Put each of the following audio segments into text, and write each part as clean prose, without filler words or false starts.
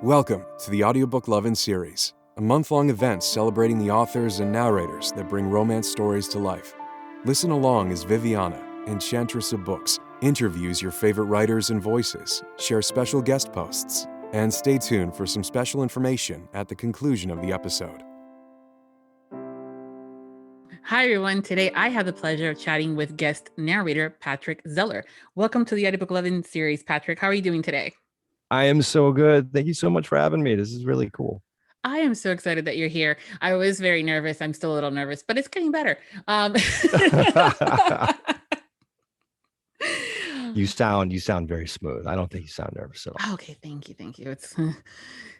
Welcome to the Audiobook Lovin Series, a month-long event celebrating the authors and narrators that bring romance stories to life. Listen along as Viviana, Enchantress of Books, interviews your favorite writers and voices, shares special guest posts, and stay tuned for some special information at the conclusion of the episode. Hi, everyone. Today, I have the pleasure of chatting with guest narrator Patrick Zeller. Welcome to the Audiobook Lovin Series, Patrick. How are you doing today? I am so good. Thank you so much for having me. This is really cool. I am so excited that you're here. I was very nervous. I'm still a little nervous, but it's getting better. You sound very smooth. I don't think you sound nervous at all. Okay, thank you.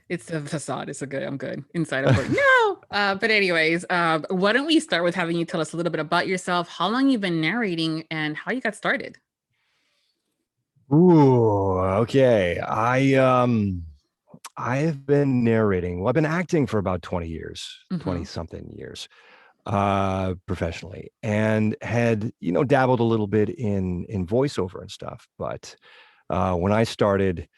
It's the facade. I'm good. Inside, I'm like, no. But anyways, why don't we start with having you tell us a little bit about yourself, how long you've been narrating, and how you got started? Ooh, okay. I've been narrating. Well, I've been acting for about 20 years, 20 something years, professionally, and had, dabbled a little bit in voiceover and stuff. But when I started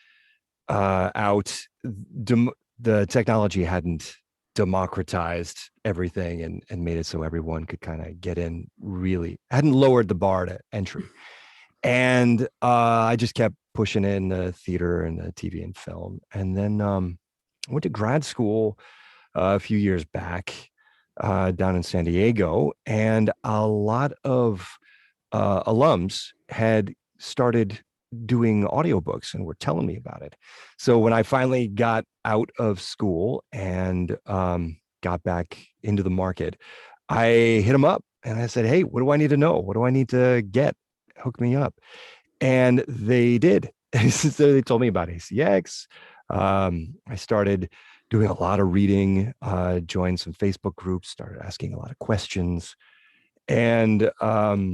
out, the technology hadn't democratized everything and made it so everyone could kind of get in, really hadn't lowered the bar to entry. And I just kept pushing in the theater and the TV and film. And then I went to grad school a few years back down in San Diego. And a lot of alums had started doing audiobooks and were telling me about it. So when I finally got out of school and got back into the market, I hit them up and I said, hey, what do I need to know? What do I need to get? Hook me up. And they did. So they told me about ACX. I started doing a lot of reading, joined some Facebook groups, started asking a lot of questions. And I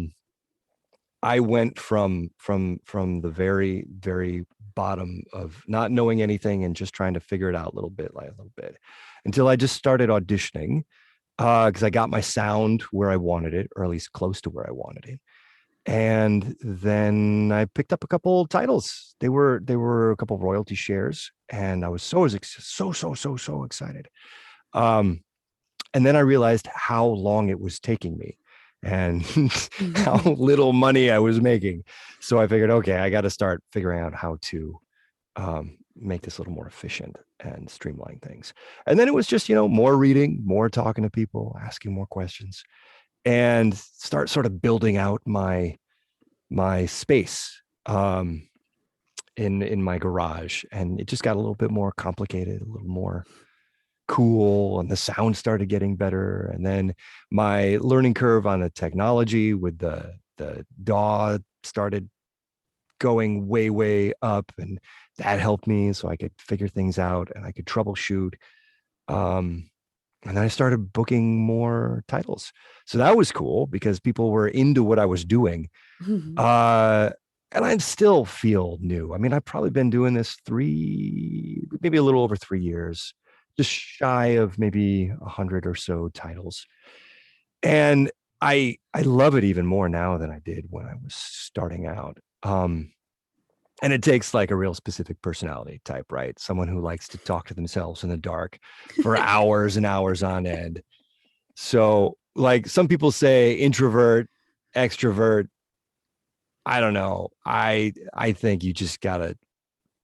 went from the very, very bottom of not knowing anything and just trying to figure it out a little bit until I just started auditioning because I got my sound where I wanted it, or at least close to where I wanted it. And then I picked up a couple titles. They were a couple royalty shares, and I was so excited. And then I realized how long it was taking me and how little money I was making. So I figured, okay, I got to start figuring out how to make this a little more efficient and streamline things. And then it was just, more reading, more talking to people, asking more questions, and start sort of building out my space in my garage. And it just got a little bit more complicated, a little more cool, and the sound started getting better. And then my learning curve on the technology with the DAW started going way up, and that helped me so I could figure things out and I could troubleshoot. And then I started booking more titles. So that was cool because people were into what I was doing. And I still feel new. I mean, I've probably been doing this maybe a little over 3 years, just shy of maybe 100 or so titles. And I love it even more now than I did when I was starting out. And it takes like a real specific personality type, right? Someone who likes to talk to themselves in the dark for hours and hours on end. So like some people say introvert, extrovert. I don't know. I think you just gotta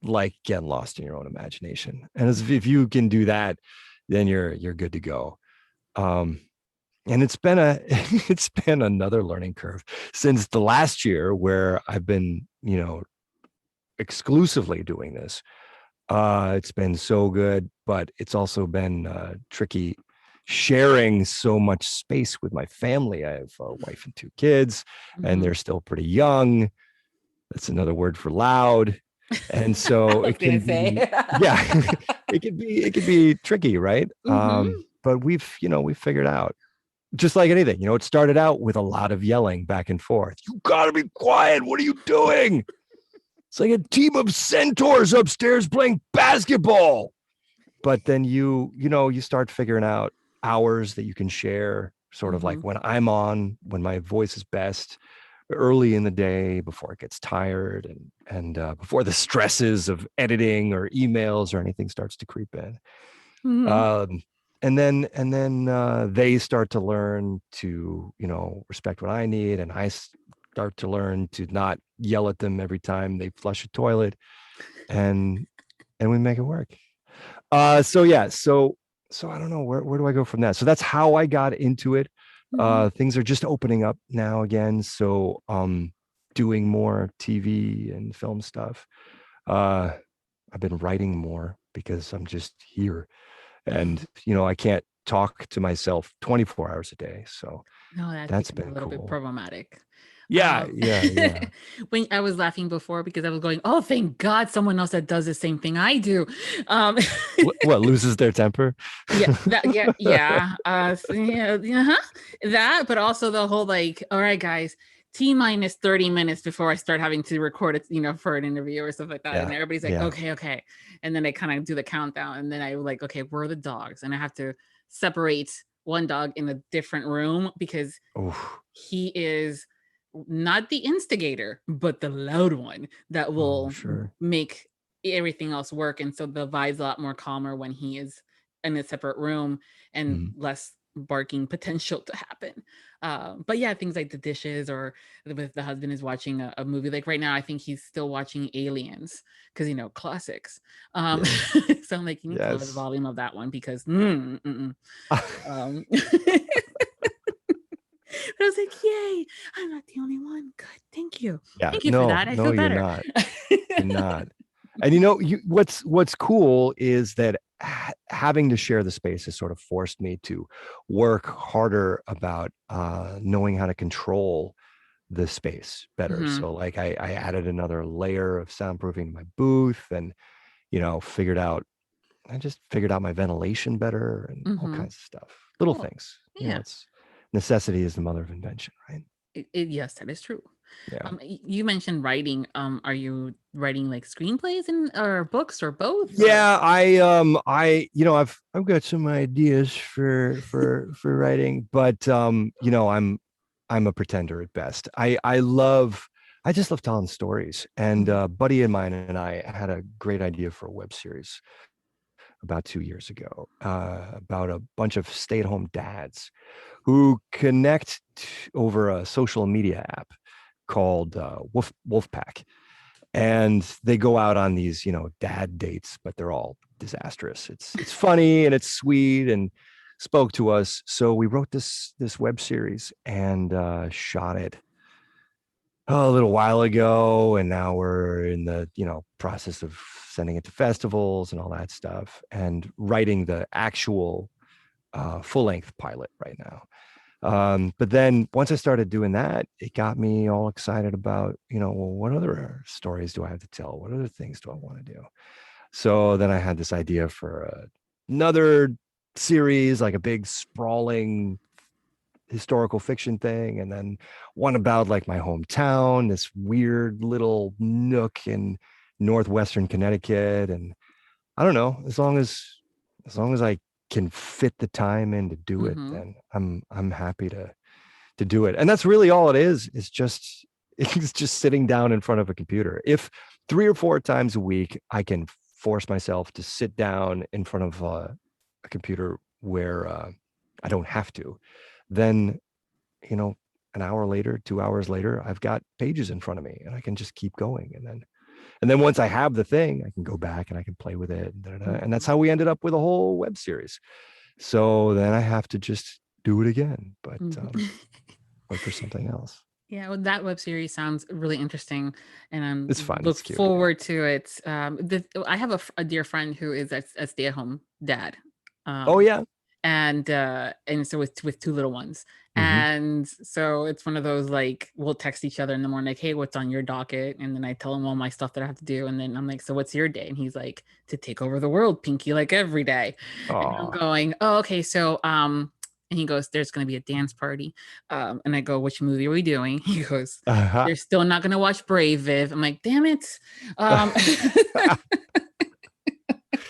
like get lost in your own imagination. And if you can do that, then you're good to go. And it's been another learning curve since the last year where I've been, exclusively doing this. It's been so good, but it's also been tricky sharing so much space with my family. I have a wife and 2 kids, and they're still pretty young. That's another word for loud. And so it can be, it could be tricky, right? But we've figured out, just like anything, it started out with a lot of yelling back and forth. You gotta be quiet. What are you doing? It's like a team of centaurs upstairs playing basketball. But then you start figuring out hours that you can share, sort of like when I'm on, when my voice is best, early in the day before it gets tired and before the stresses of editing or emails or anything starts to creep in. Mhm. And then they start to learn to, respect what I need, and I start to learn to not yell at them every time they flush a toilet, and we make it work. So yeah, so I don't know where do I go from that. So that's how I got into it. Mhm. Things are just opening up now again, so doing more TV and film stuff. I've been writing more because I'm just here, and I can't talk to myself 24 hours a day, so No, that that's becomes a been little bit cool. problematic. Yeah, yeah. When I was laughing before because I was going, oh, thank God, someone else that does the same thing I do. Um, What loses their temper? yeah, so, that, but also the whole like, all right, guys, T minus 30 minutes before I start having to record it, for an interview or stuff like that. And Yeah, everybody's like, yeah. okay. And then I kind of do the countdown, and then I like, okay, where are the dogs? And I have to separate one dog in a different room because Oh, he is not the instigator, but the loud one that will sure. make everything else work. And so the vibe's a lot more calmer when he is in a separate room and Mhm. less barking potential to happen. But yeah, things like the dishes, or if the husband is watching a movie, like right now, I think he's still watching Aliens because, classics. Yeah. So I'm like, you need to lower the Yes. volume of that one because, but I was like, yay, I'm not the only one. Good. Thank you. Yeah. Thank you for No, that. I no, feel you're better. not. You're not. And what's cool is that having to share the space has sort of forced me to work harder about knowing how to control the space better. Mhm, So like I added another layer of soundproofing to my booth, and I just figured out my ventilation better and all mhm. kinds of stuff. Little Cool. things. Yeah. It's necessity is the mother of invention, right? Yes, that is true. Yeah. You mentioned writing. Are you writing like screenplays or books or both? Or Yeah, I've got some ideas for writing, but I'm a pretender at best. I just love telling stories. And Mhm, a buddy of mine and I had a great idea for a web series about 2 years ago, about a bunch of stay-at-home dads who connect over a social media app called Wolfpack, and they go out on these dad dates, but they're all disastrous. It's funny and it's sweet and spoke to us, so we wrote this web series and shot it a little while ago, and now we're in the process of sending it to festivals and all that stuff, and writing the actual full-length pilot right now. But then once I started doing that, it got me all excited about, well, what other stories do I have to tell? What other things do I want to do? So then I had this idea for another series, like a big sprawling historical fiction thing, and then one about like my hometown, this weird little nook in northwestern Connecticut. And I don't know, as long as I can fit the time in to do it, mhm, then I'm happy to do it. And that's really all it is. It's just it's just sitting down in front of a computer. If 3 or 4 times a week I can force myself to sit down in front of a computer where I don't have to, then you know an hour later, 2 hours later, I've got pages in front of me and I can just keep going. And then once I have the thing, I can go back and I can play with it. And that's mhm. how we ended up with a whole web series. So then I have to just do it again, but Mhm. look for something else. Yeah, well, that web series sounds really interesting, and It's I'm fun. look It's cute. Yeah. forward to it. I have a dear friend who is a stay-at-home dad. Oh Um, yeah. and so with two little ones, Hmm. and so it's one of those like we'll text each other in the morning like, hey, what's on your docket? And then I tell him all my stuff that I have to do, and then I'm like, so what's your day? And he's like, to take over the world, Pinky, like every day. And I'm Oh. going, oh, okay. So and he goes, there's going to be a dance party. And I go, which movie are we doing? He goes, Uh-huh. they're still not going to watch Brave, Viv. I'm like, damn it.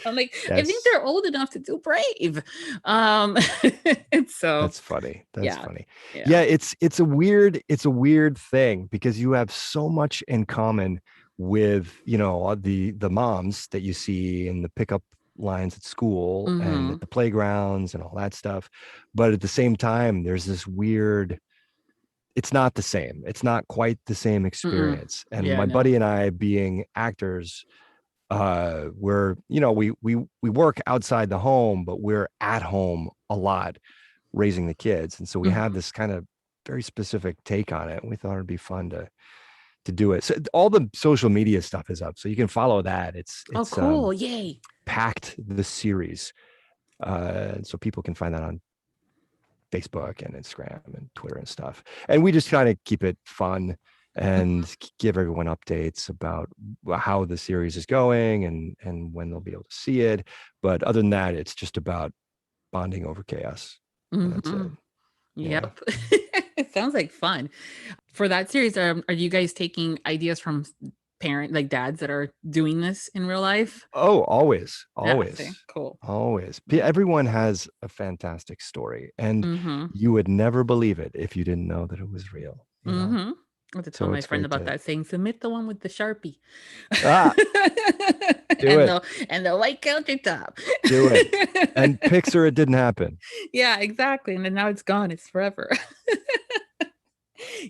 I'm like, I think Yes. they're old enough to do Brave. So That's funny. That's yeah, funny. yeah. Yeah, it's a weird thing because you have so much in common with, the moms that you see in the pickup lines at school and at the playgrounds and all that stuff. But at the same time, there's this weird, it's not the same. It's not quite the same experience. And Yeah, my no. buddy and I, being actors, we're, we work outside the home, but we're at home a lot raising the kids. And so we have this kind of very specific take on it. We thought it'd be fun to do it. So all the social media stuff is up, so you can follow that. It's cool. Yay. Packed the series. So people can find that on Facebook and Instagram and Twitter and stuff. And we just kind of keep it fun and give everyone updates about how the series is going and when they'll be able to see it. But other than that, it's just about bonding over chaos. That's it. Yep. It sounds like fun. For that series, are you guys taking ideas from dads that are doing this in real life? Oh, always. Cool. Always. Everyone has a fantastic story, and you would never believe it if you didn't know that it was real. I have to tell my friend about that, saying, submit the one with the Sharpie. And the white countertop. Do it. And Pixar, it didn't happen. Yeah, exactly. And then now it's gone. It's forever.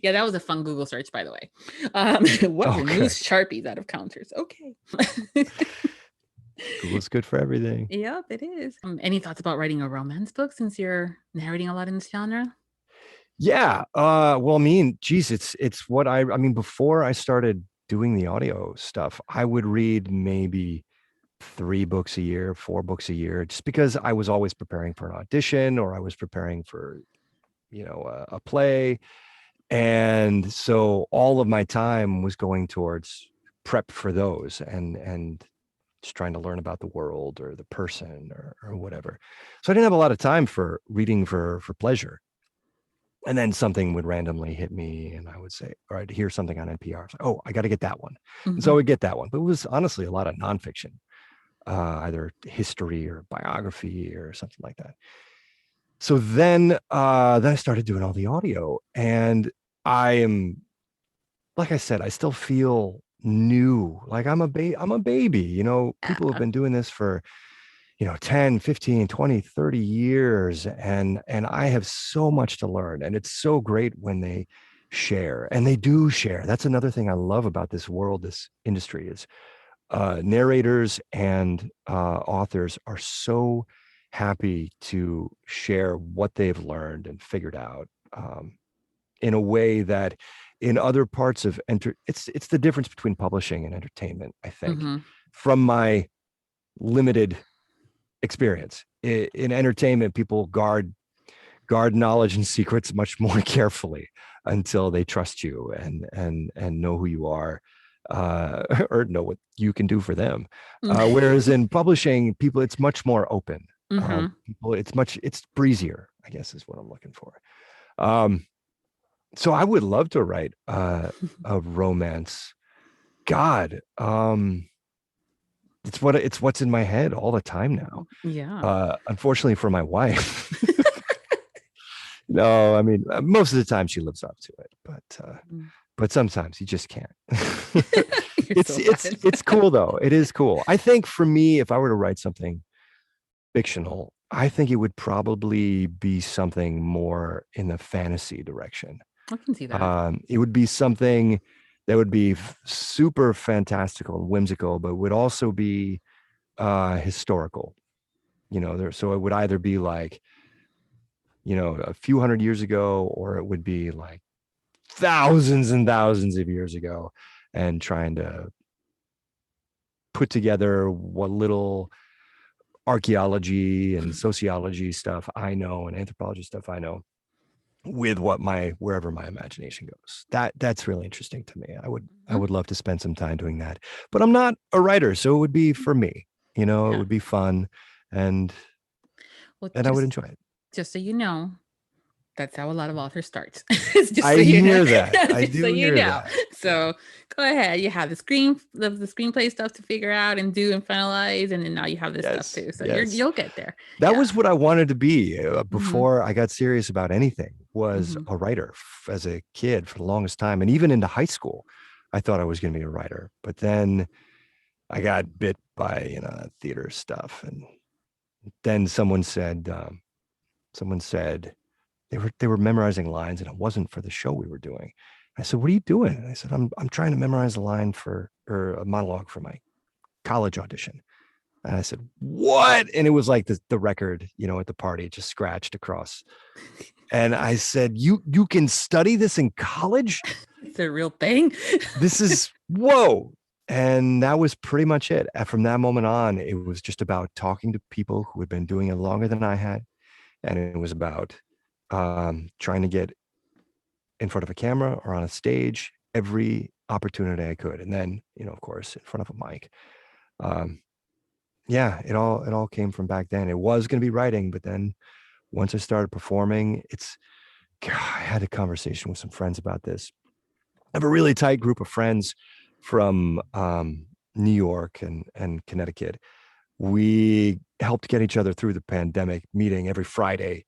Yeah, that was a fun Google search, by the way. What removes Sharpies out of counters? Okay. Google's good for everything. Yep, it is. Any thoughts about writing a romance book since you're narrating a lot in this genre? Yeah. Well, I mean, geez, it's what I mean, before I started doing the audio stuff, I would read maybe 3 books a year, 4 books a year, just because I was always preparing for an audition or I was preparing for, a play. And so all of my time was going towards prep for those and just trying to learn about the world or the person or whatever. So I didn't have a lot of time for reading for pleasure. And then something would randomly hit me and I would say, or I'd hear something on NPR. Like, oh, I got to get that one. And so I would get that one. But it was honestly a lot of nonfiction, either history or biography or something like that. So then I started doing all the audio, and I am, like I said, I still feel new. Like I'm a baby, people have been doing this for, 10, 15, 20, 30 years. And I have so much to learn. And it's so great when they share, and they do share. That's another thing I love about this world, this industry, is narrators and authors are so happy to share what they've learned and figured out in a way that in other parts of it's the difference between publishing and entertainment, I think, from my limited experience. In entertainment, people guard knowledge and secrets much more carefully until they trust you and know who you are, or know what you can do for them. Whereas in publishing, people, it's much more open. It's breezier, I guess is what I'm looking for. So I would love to write a romance. God, it's what's in my head all the time now. Yeah. Unfortunately for my wife. No, I mean, most of the time she lives up to it, but sometimes you just can't. It's cool though. It is cool. I think for me, if I were to write something fictional, I think it would probably be something more in the fantasy direction. I can see that. It would be something that would be super fantastical and whimsical, but would also be historical. So it would either be like, a few hundred years ago, or it would be like thousands and thousands of years ago, and trying to put together what little archaeology and sociology stuff I know and anthropology stuff I know with wherever my imagination goes. That's really interesting to me. I would love to spend some time doing that, but I'm not a writer, so it would be for me, it would be fun, and I would enjoy it. Just so you know, that's how a lot of authors start. I hear that. I do hear that. So Go ahead. You have the screenplay stuff to figure out and do and finalize, and then now you have this stuff too. So you'll get there. That was what I wanted to be before I got serious about anything. Was a writer as a kid for the longest time, and even into high school, I thought I was going to be a writer. But then I got bit by theater stuff, and then someone said they were memorizing lines, and it wasn't for the show we were doing. I said, "What are you doing?" And I said, "I'm trying to memorize a line or a monologue for my college audition." And I said, "What?" And it was like the record, at the party just scratched across. And I said, "You can study this in college? It's a real thing. This is whoa." And that was pretty much it. And from that moment on, it was just about talking to people who had been doing it longer than I had. And it was about trying to get in front of a camera or on a stage every opportunity I could. And then, of course, in front of a mic. It all came from back then. It was going to be writing, but then once I started performing, I had a conversation with some friends about this. I have a really tight group of friends from New York and Connecticut. We helped get each other through the pandemic, meeting every Friday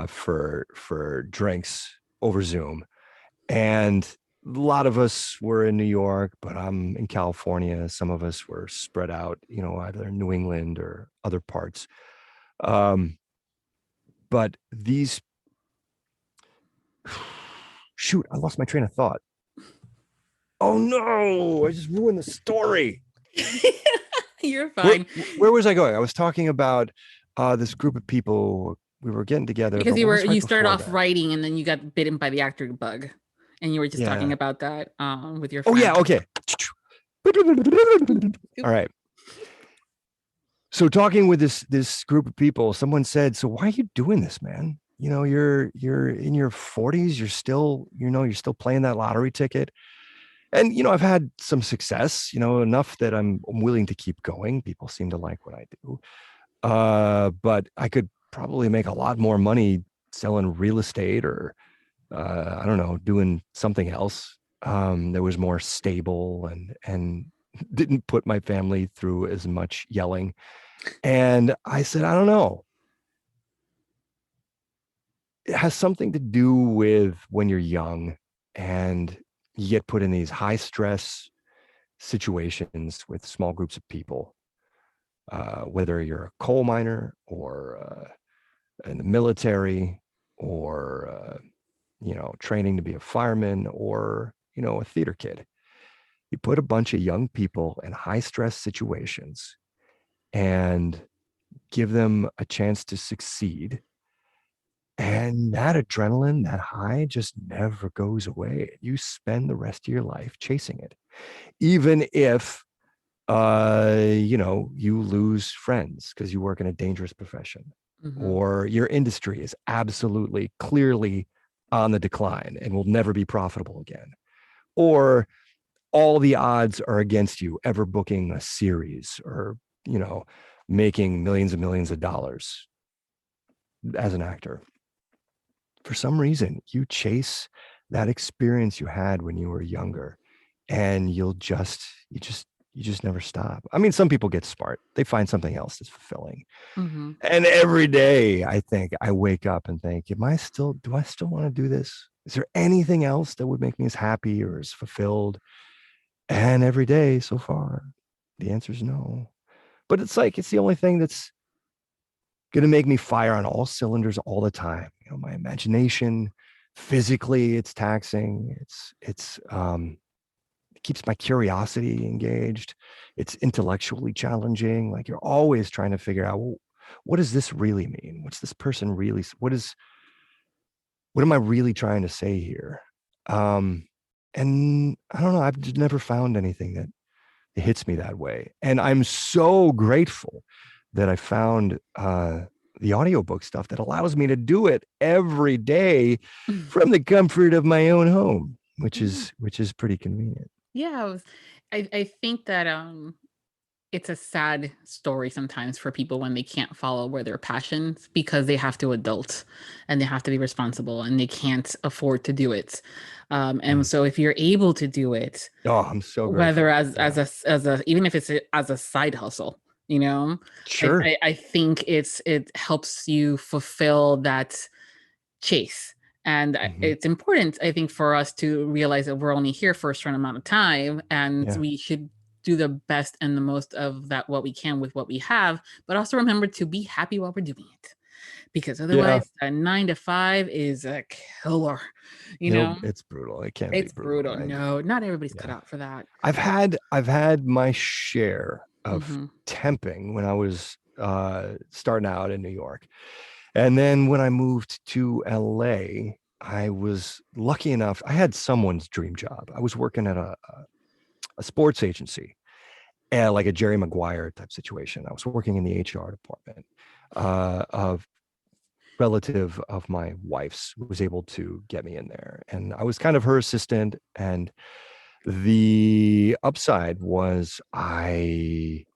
for drinks over Zoom. And a lot of us were in New York, but I'm in California. Some of us were spread out, either in New England or other parts. But these, shoot, I lost my train of thought. Oh no, I just ruined the story. You're fine. Where was I going? I was talking about this group of people. We were getting together. Because you started off writing and then you got bitten by the actor bug. And you were just talking about that with your friend. Oh, yeah. Okay. All right. So talking with this group of people, someone said, "So why are you doing this, man? You're in your 40s. You're still playing that lottery ticket." And, I've had some success, enough that I'm willing to keep going. People seem to like what I do. But I could probably make a lot more money selling real estate or I don't know, doing something else that was more stable and didn't put my family through as much yelling. And I said, I don't know. It has something to do with when you're young and you get put in these high stress situations with small groups of people, whether you're a coal miner or in the military or training to be a fireman or, a theater kid. You put a bunch of young people in high stress situations and give them a chance to succeed. And that adrenaline, that high just never goes away. You spend the rest of your life chasing it. Even if, you lose friends because you work in a dangerous profession or your industry is absolutely clearly on the decline and will never be profitable again. Or all the odds are against you ever booking a series or, making millions and millions of dollars as an actor. For some reason, you chase that experience you had when you were younger and you just never stop. I mean, some people get smart. They find something else that's fulfilling. And every day I think I wake up and think, do I still want to do this? Is there anything else that would make me as happy or as fulfilled? And every day so far, the answer is no. But it's the only thing that's going to make me fire on all cylinders all the time. My imagination, physically, it's taxing. It keeps my curiosity engaged. It's intellectually challenging. Like you're always trying to figure out, well, what does this really mean? What's this person really? What am I really trying to say here? And I don't know. I've just never found anything that hits me that way. And I'm so grateful that I found the audiobook stuff that allows me to do it every day from the comfort of my own home, which is pretty convenient. Yeah, I think that it's a sad story sometimes for people when they can't follow where their passions because they have to adult and they have to be responsible and they can't afford to do it. And so if you're able to do it, Oh, I'm so whether grateful. as a even if it's as a side hustle, you know, Sure. I think it helps you fulfill that chase. And it's important, I think, for us to realize that we're only here for a certain amount of time, and Yeah. we should do the best and the most of that what we can with what we have, but also remember to be happy while we're doing it, because Yeah. otherwise a 9 to 5 is a killer. You know, It's brutal. It can be it's brutal. brutal. Right? No, not everybody's cut Yeah. out for that. I've had my share of Mm-hmm. temping when I was starting out in New York. And then when I moved to LA, I was lucky enough. I had someone's dream job. I was working at a sports agency, like a Jerry Maguire type situation. I was working in the HR department of relative of my wife's, who was able to get me in there. And I was kind of her assistant. And the upside was I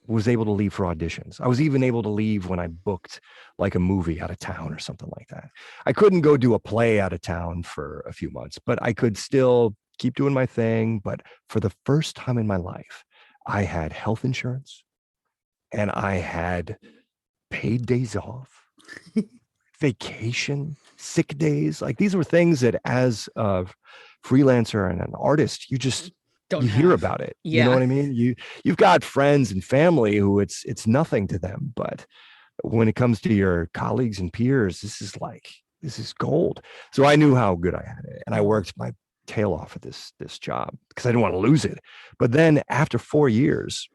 was able to leave for auditions. I was even able to leave when I booked like a movie out of town or something like that. I couldn't go do a play out of town for a few months, but I could still keep doing my thing. But for the first time in my life, I had health insurance and I had paid days off, vacation, sick days. Like these were things that as a freelancer and an artist, you hear about it. Yeah. You know what I mean? You've got friends and family who it's nothing to them, but when it comes to your colleagues and peers, this is gold. So I knew how good I had it, and I worked my tail off at this job because I didn't want to lose it. But then after 4 years,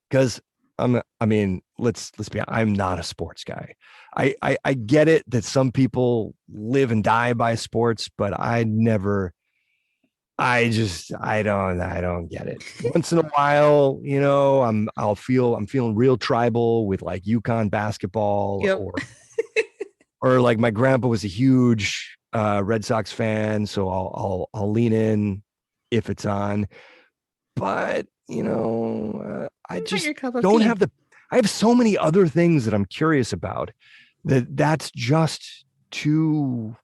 because let's be honest, I'm not a sports guy. I get it that some people live and die by sports, but I don't get it. Once in a while, I'm feeling real tribal with like UConn basketball. Yep. or like my grandpa was a huge Red Sox fan, so I'll lean in if it's on. But I just don't have I have so many other things that I'm curious about that's just too,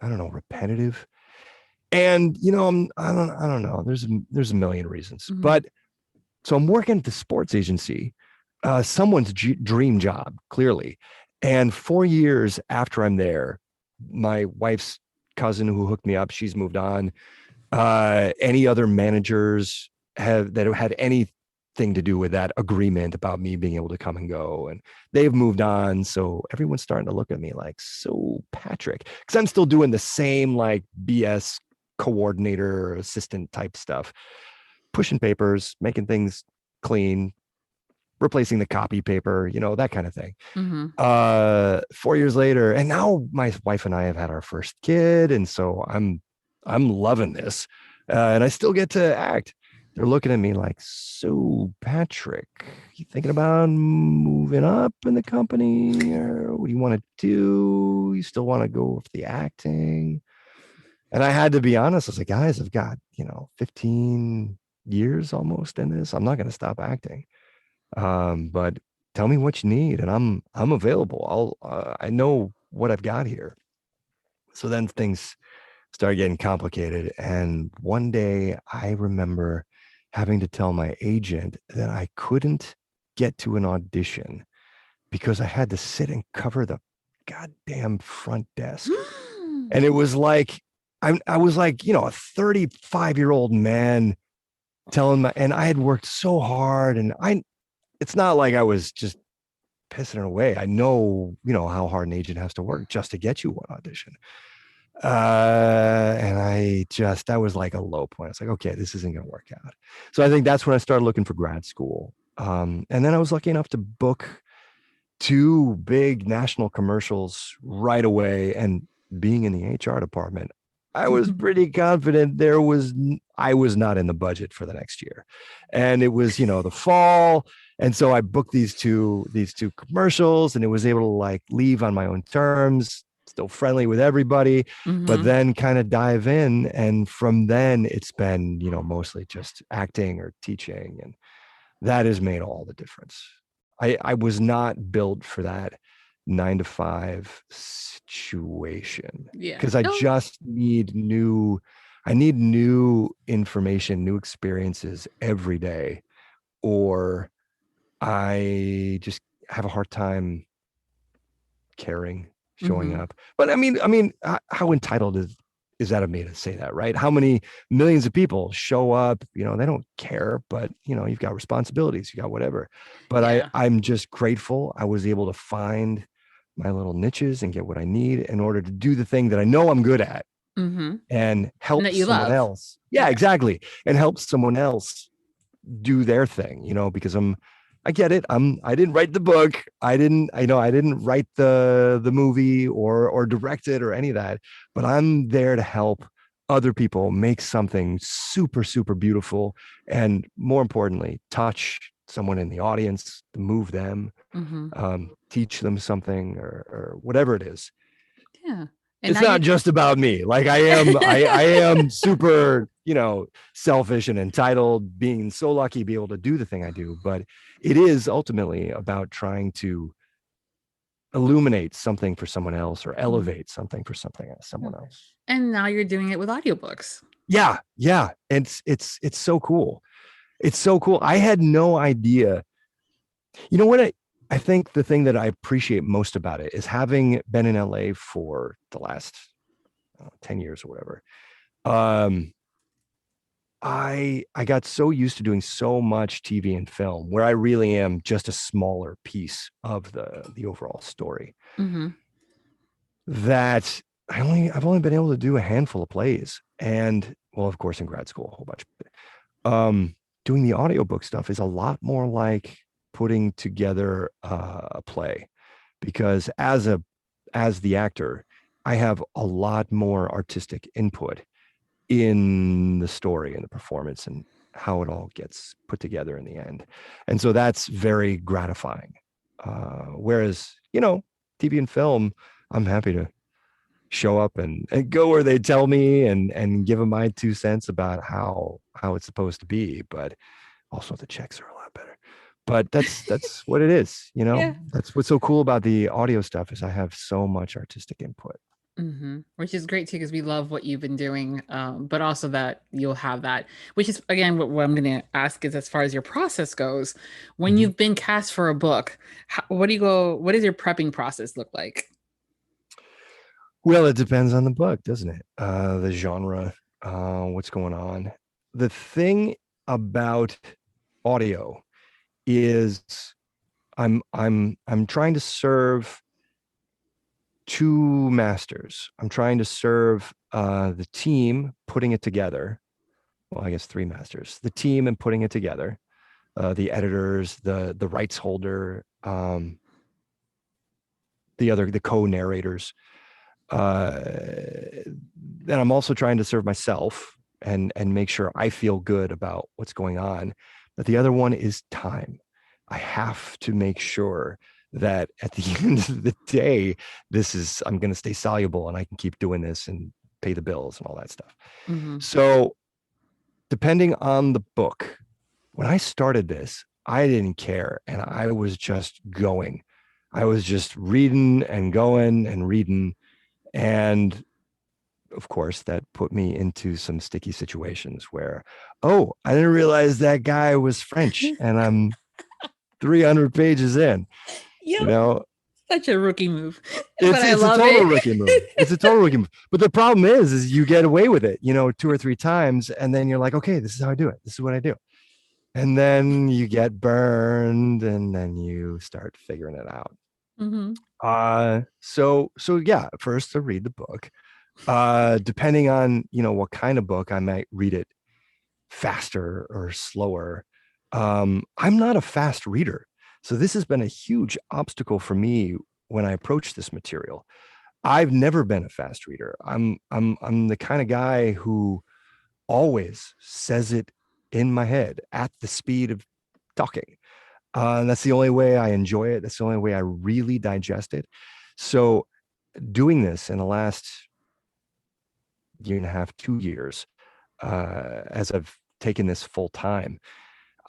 I don't know, repetitive. And I don't know. There's a million reasons, but so I'm working at the sports agency, someone's dream job, clearly. And 4 years after I'm there, my wife's cousin who hooked me up, she's moved on. Any other managers that have had anything to do with that agreement about me being able to come and go, and they've moved on. So everyone's starting to look at me like, so Patrick, because I'm still doing the same like BS coordinator assistant type stuff, pushing papers, making things clean, replacing the copy paper, that kind of thing. 4 years later, and now my wife and I have had our first kid, and so I'm loving this, and I still get to act. They're looking at me like, so Patrick, you thinking about moving up in the company, or what do you want to do? You still want to go with the acting? And I had to be honest. I was like, guys, I've got, 15 years almost in this. I'm not going to stop acting. But tell me what you need, and I'm available. I know what I've got here. So then things started getting complicated. And one day I remember having to tell my agent that I couldn't get to an audition because I had to sit and cover the goddamn front desk. And it was like, I was like, a 35-year-old man and I had worked so hard, and it's not like I was just pissing it away. I know, how hard an agent has to work just to get you one audition. And that was like a low point. It's like, okay, this isn't going to work out. So I think that's when I started looking for grad school. And then I was lucky enough to book 2 big national commercials right away. And being in the HR department, I was pretty confident I was not in the budget for the next year. And it was, the fall. And so I booked these two commercials, and it was able to like leave on my own terms, still friendly with everybody, but Mhm. then kind of dive in. And from then it's been, mostly just acting or teaching. And that has made all the difference. I was not built for that 9 to 5 situation Yeah. because I No. just I need new information, new experiences every day, or I just have a hard time caring, showing Mhm. up. But how entitled is that of me to say that, right? How many millions of people show up, they don't care, but you've got responsibilities, you got whatever. But Yeah. I'm just grateful I was able to find my little niches and get what I need in order to do the thing that I know I'm good at Mhm. and And help that you someone love. else. Yeah, Yeah. exactly. And help someone else do their thing, because I get it. I didn't write the book. I didn't write the movie or direct it or any of that, but I'm there to help other people make something super, super beautiful. And more importantly, touch someone in the audience, to move them, Mhm. teach them something or whatever it is. Yeah. And It's now you not just about me. Like I am super, selfish and entitled, being so lucky to be able to do the thing I do, but it is ultimately about trying to illuminate something for someone else or Mhm. elevate something for someone else. And now you're doing it with audiobooks. Yeah, yeah. It's so cool. It's so cool. I had no idea. You know what I think the thing that I appreciate most about it is having been in LA for the last 10 years or whatever. I got so used to doing so much TV and film where I really am just a smaller piece of the overall story, Mhm. that I've only been able to do a handful of plays. And well, of course, in grad school, a whole bunch. Doing the audiobook stuff is a lot more like putting together a play, because as the actor, I have a lot more artistic input in the story and the performance and how it all gets put together in the end. And so that's very gratifying. Whereas, TV and film, I'm happy to show up and go where they tell me and give them my 2 cents about how it's supposed to be. But also the checks are a lot better. But that's what it is. Yeah. That's what's so cool about the audio stuff is I have so much artistic input. Which is great too, because we love what you've been doing, but also that you'll have that, which is again what I'm going to ask is as far as your process goes, when Mhm. you've been cast for a book, what does your prepping process look like? Well, it depends on the book, doesn't it? The genre, what's going on. The thing about audio is I'm trying to serve two masters. I'm trying to serve the team putting it together. Well, I guess three masters. The team and putting it together. The editors, the rights holder, the co-narrators. Then I'm also trying to serve myself and make sure I feel good about what's going on. But the other one is time. I have to make sure that at the end of the day, I'm going to stay soluble and I can keep doing this and pay the bills and all that stuff. Mm-hmm. So depending on the book, when I started this, I didn't care. And I was just going. I was just reading and going and reading. And of course, that put me into some sticky situations where, oh, I didn't realize that guy was French and I'm 300 pages in, Yep. you know, Such a rookie move, but it's I a love total it. rookie move. It's a total rookie move. But the problem is you get away with it, 2 or 3 times. And then you're like, okay, this is how I do it. This is what I do. And then you get burned and then you start figuring it out. Mm-hmm. So yeah, first to read the book. Depending on, what kind of book, I might read it faster or slower. I'm not a fast reader. So this has been a huge obstacle for me when I approach this material. I've never been a fast reader. I'm the kind of guy who always says it in my head at the speed of talking. And that's the only way I enjoy it. That's the only way I really digest it. So doing this in the last year and a half, 2 years, as I've taken this full time,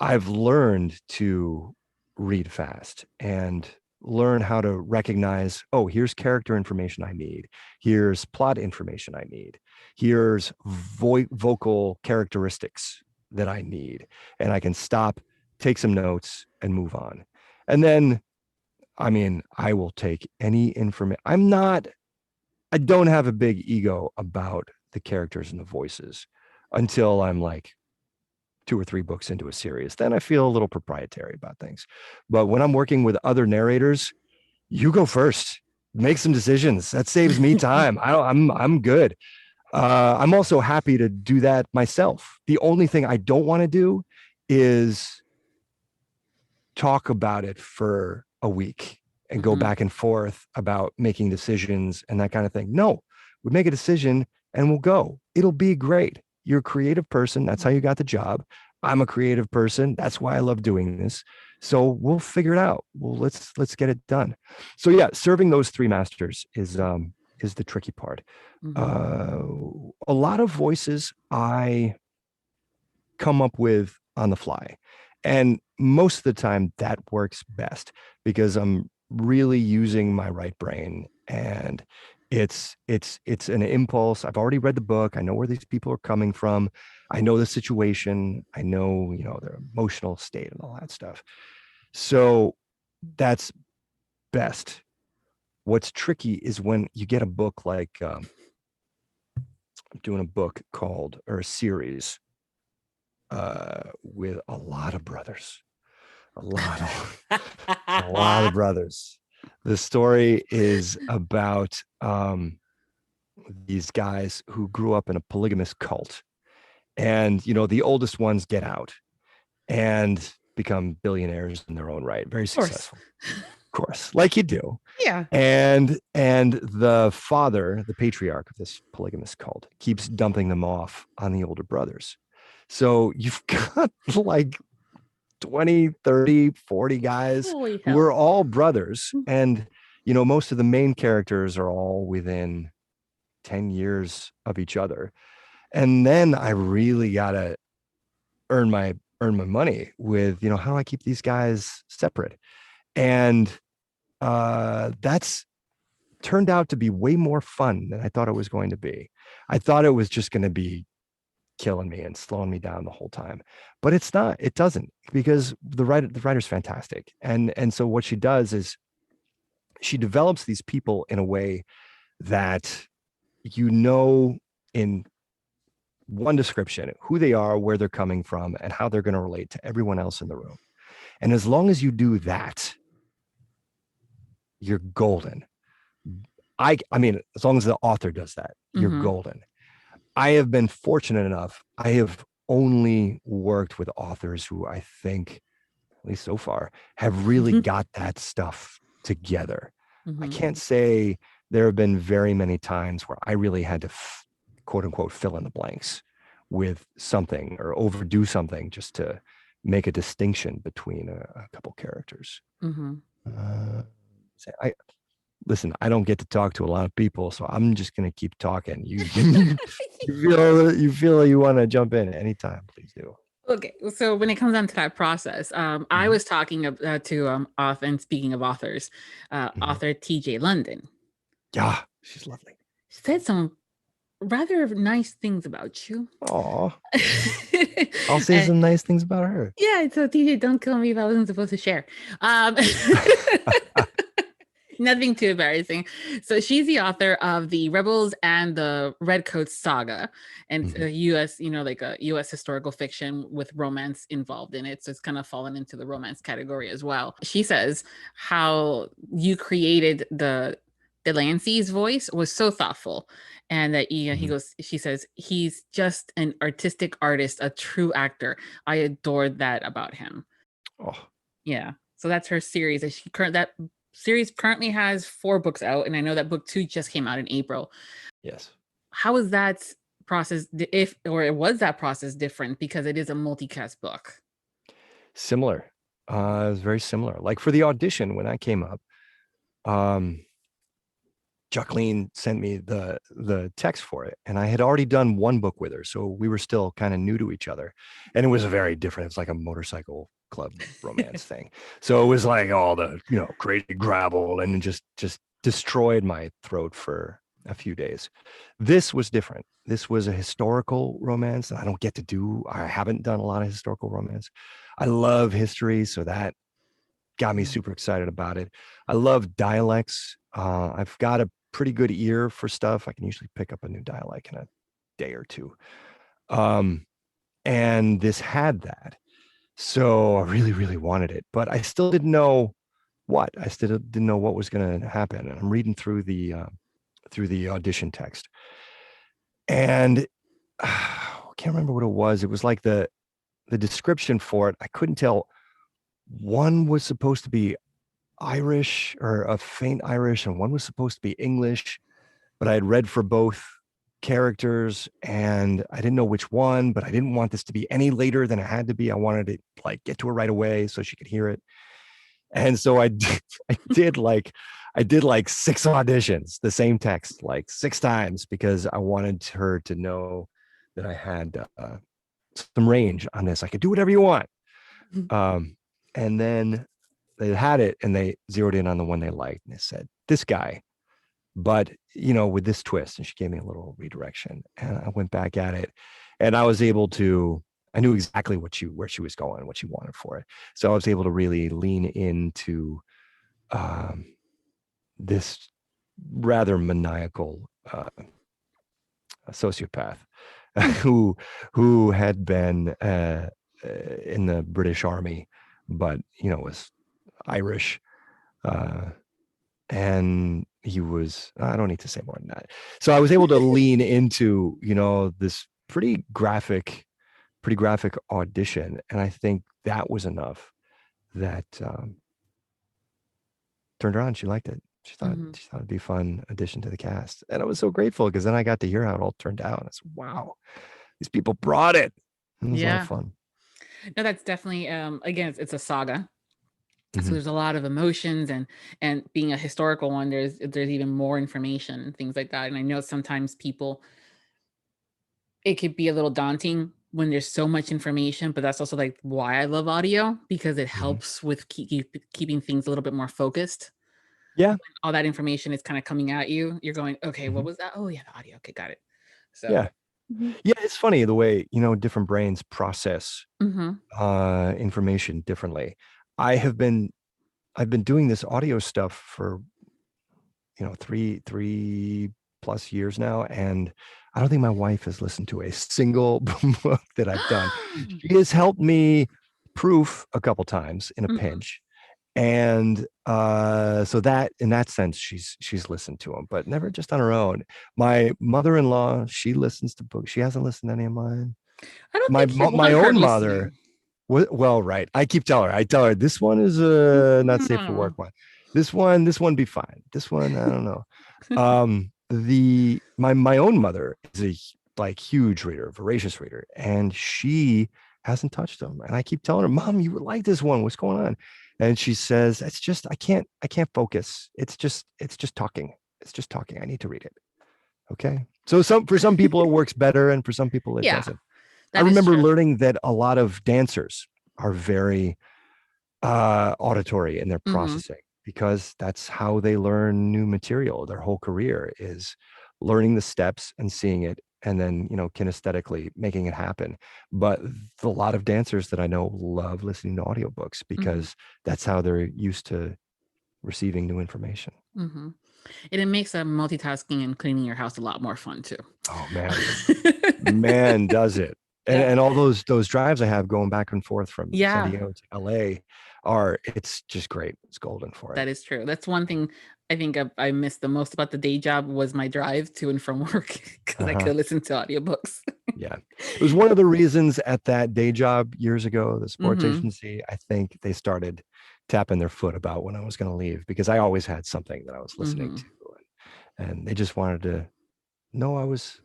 I've learned to read fast and learn how to recognize, oh, here's character information I need. Here's plot information I need. Here's vocal characteristics that I need. And I can stop, take some notes, and move on. And then, I mean, I will take any information. I don't have a big ego about the characters and the voices until I'm like 2 or 3 books into a series. Then I feel a little proprietary about things. But when I'm working with other narrators, you go first, make some decisions. That saves me time. I'm good. I'm also happy to do that myself. The only thing I don't want to do is talk about it for a week and go back and forth about making decisions and that kind of thing. No, we make a decision and we'll go. It'll be great. You're a creative person. That's how you got the job. I'm a creative person. That's why I love doing this. So we'll figure it out. Well, let's get it done. So yeah, serving those 3 masters is the tricky part. A lot of voices I come up with on the fly, and most of the time that works best because I'm really using my right brain, and it's an impulse. I've already read the book. I know where these people are coming from. I know the situation. I know, their emotional state and all that stuff. So that's best. What's tricky is when you get a book like I'm doing a book or a series with a lot of brothers, a lot of brothers. The story is about these guys who grew up in a polygamous cult, and the oldest ones get out and become billionaires in their own right, very successful. Of course, like you do. Yeah. And the father, the patriarch of this polygamous cult, keeps dumping them off on the older brothers. So you've got like 20, 30, 40 guys who are all brothers. And, most of the main characters are all within 10 years of each other. And then I really got to earn my money with, how do I keep these guys separate? And that's turned out to be way more fun than I thought it was going to be. I thought it was just going to be killing me and slowing me down the whole time, but it's not. It doesn't, because the writer's fantastic, and so what she does is she develops these people in a way that in one description who they are, where they're coming from, and how they're going to relate to everyone else in the room. And as long as you do that, you're golden. I mean, as long as the author does that, you're golden. I have been fortunate enough. I have only worked with authors who I think, at least so far, have really got that stuff together. I can't say there have been very many times where I really had to quote unquote fill in the blanks with something or overdo something just to make a distinction between a couple characters. Listen, I don't get to talk to a lot of people, so I'm just going to keep talking. You feel you want to jump in anytime, please do. Okay, so when it comes down to that process, I was talking to author, and speaking of authors, author TJ London. Yeah, she's lovely. She said some rather nice things about you. Aw. I'll say some nice things about her. Yeah, so TJ, don't kill me if I wasn't supposed to share. Nothing too embarrassing. So she's the author of the Rebels and the Redcoats saga, and it's a U.S., like a U.S. historical fiction with romance involved in it. So it's kind of fallen into the romance category as well. She says how you created the Delancey's voice was so thoughtful, and that she says he's just an artistic artist, a true actor. I adored that about him. Oh, yeah. So that's her series. That series currently has 4 books out, and I know that book 2 just came out in April. Yes. How is that process, was that process different, because it is a multicast book? Similar. It was very similar. Like for the audition, when I came up, Jacqueline sent me the text for it, and I had already done one book with her, so we were still kind of new to each other, and it was a very different. It's like a motorcycle club romance thing, so it was like all the crazy gravel, and just destroyed my throat for a few days. This was different. This was a historical romance that I don't get to do. I haven't done a lot of historical romance. I love history, so that got me super excited about it. I love dialects. I've got a pretty good ear for stuff. I can usually pick up a new dialect in a day or two. And this had that. So I really, really wanted it, but I still didn't know what. I still didn't know what was going to happen. And I'm reading through the audition text, and I can't remember what it was. It was like the description for it. I couldn't tell. One was supposed to be Irish or a faint Irish, and one was supposed to be English, but I had read for both characters and I didn't know which one, but I didn't want this to be any later than it had to be. I wanted to like get to her right away so she could hear it. And so I did like 6 auditions, the same text, like 6 times, because I wanted her to know that I had some range on this. I could do whatever you want. And then they had it and they zeroed in on the one they liked. And they said, this guy, but, with this twist. And she gave me a little redirection. And I went back at it. And I was able to, I knew exactly where she was going, what she wanted for it. So I was able to really lean into this rather maniacal sociopath who had been in the British Army, but was Irish, and he was, I don't need to say more than that. So I was able to lean into this pretty graphic audition, and I think that was enough that turned her on. She liked it. She thought it'd be a fun addition to the cast, and I was so grateful because then I got to hear how it all turned out. I said, wow, these people brought it. It was a lot of fun. No, that's definitely again, it's a saga. So Mhm. there's a lot of emotions, and being a historical one, there's even more information and things like that. And I know sometimes it could be a little daunting when there's so much information, but that's also like why I love audio, because it helps with keeping things a little bit more focused. Yeah. When all that information is kind of coming at you, you're going, okay, what was that? Oh yeah, the audio. Okay, got it. So Yeah. Yeah, it's funny the way different brains process information differently. I've been doing this audio stuff for 3+ years now, and I don't think my wife has listened to a single book that I've done. She has helped me proof a couple times in a pinch, and so that in that sense she's listened to them, but never just on her own. My mother-in-law, she listens to books. She hasn't listened to any of mine. I don't My think my own mother. Well, right. I tell her this one is not safe for work one. This one be fine. This one, I don't know. My own mother is a huge reader, voracious reader, and she hasn't touched them. And I keep telling her, Mom, you would like this one. What's going on? And she says, it's just I can't focus. It's just talking. It's just talking. I need to read it. Okay. So for some people it works better, and for some people it doesn't. I remember learning that a lot of dancers are very auditory in their processing, because that's how they learn new material. Their whole career is learning the steps and seeing it, and then kinesthetically making it happen. But a lot of dancers that I know love listening to audiobooks because that's how they're used to receiving new information. And it makes multitasking and cleaning your house a lot more fun too. Oh man, does it. And all those drives I have going back and forth from San Diego to LA it's just great. It's golden for it. That is true. That's one thing I think I missed the most about the day job was my drive to and from work, because I could listen to audiobooks. Yeah. It was one of the reasons at that day job years ago, the sports agency, I think they started tapping their foot about when I was going to leave, because I always had something that I was listening to, and they just wanted to know I was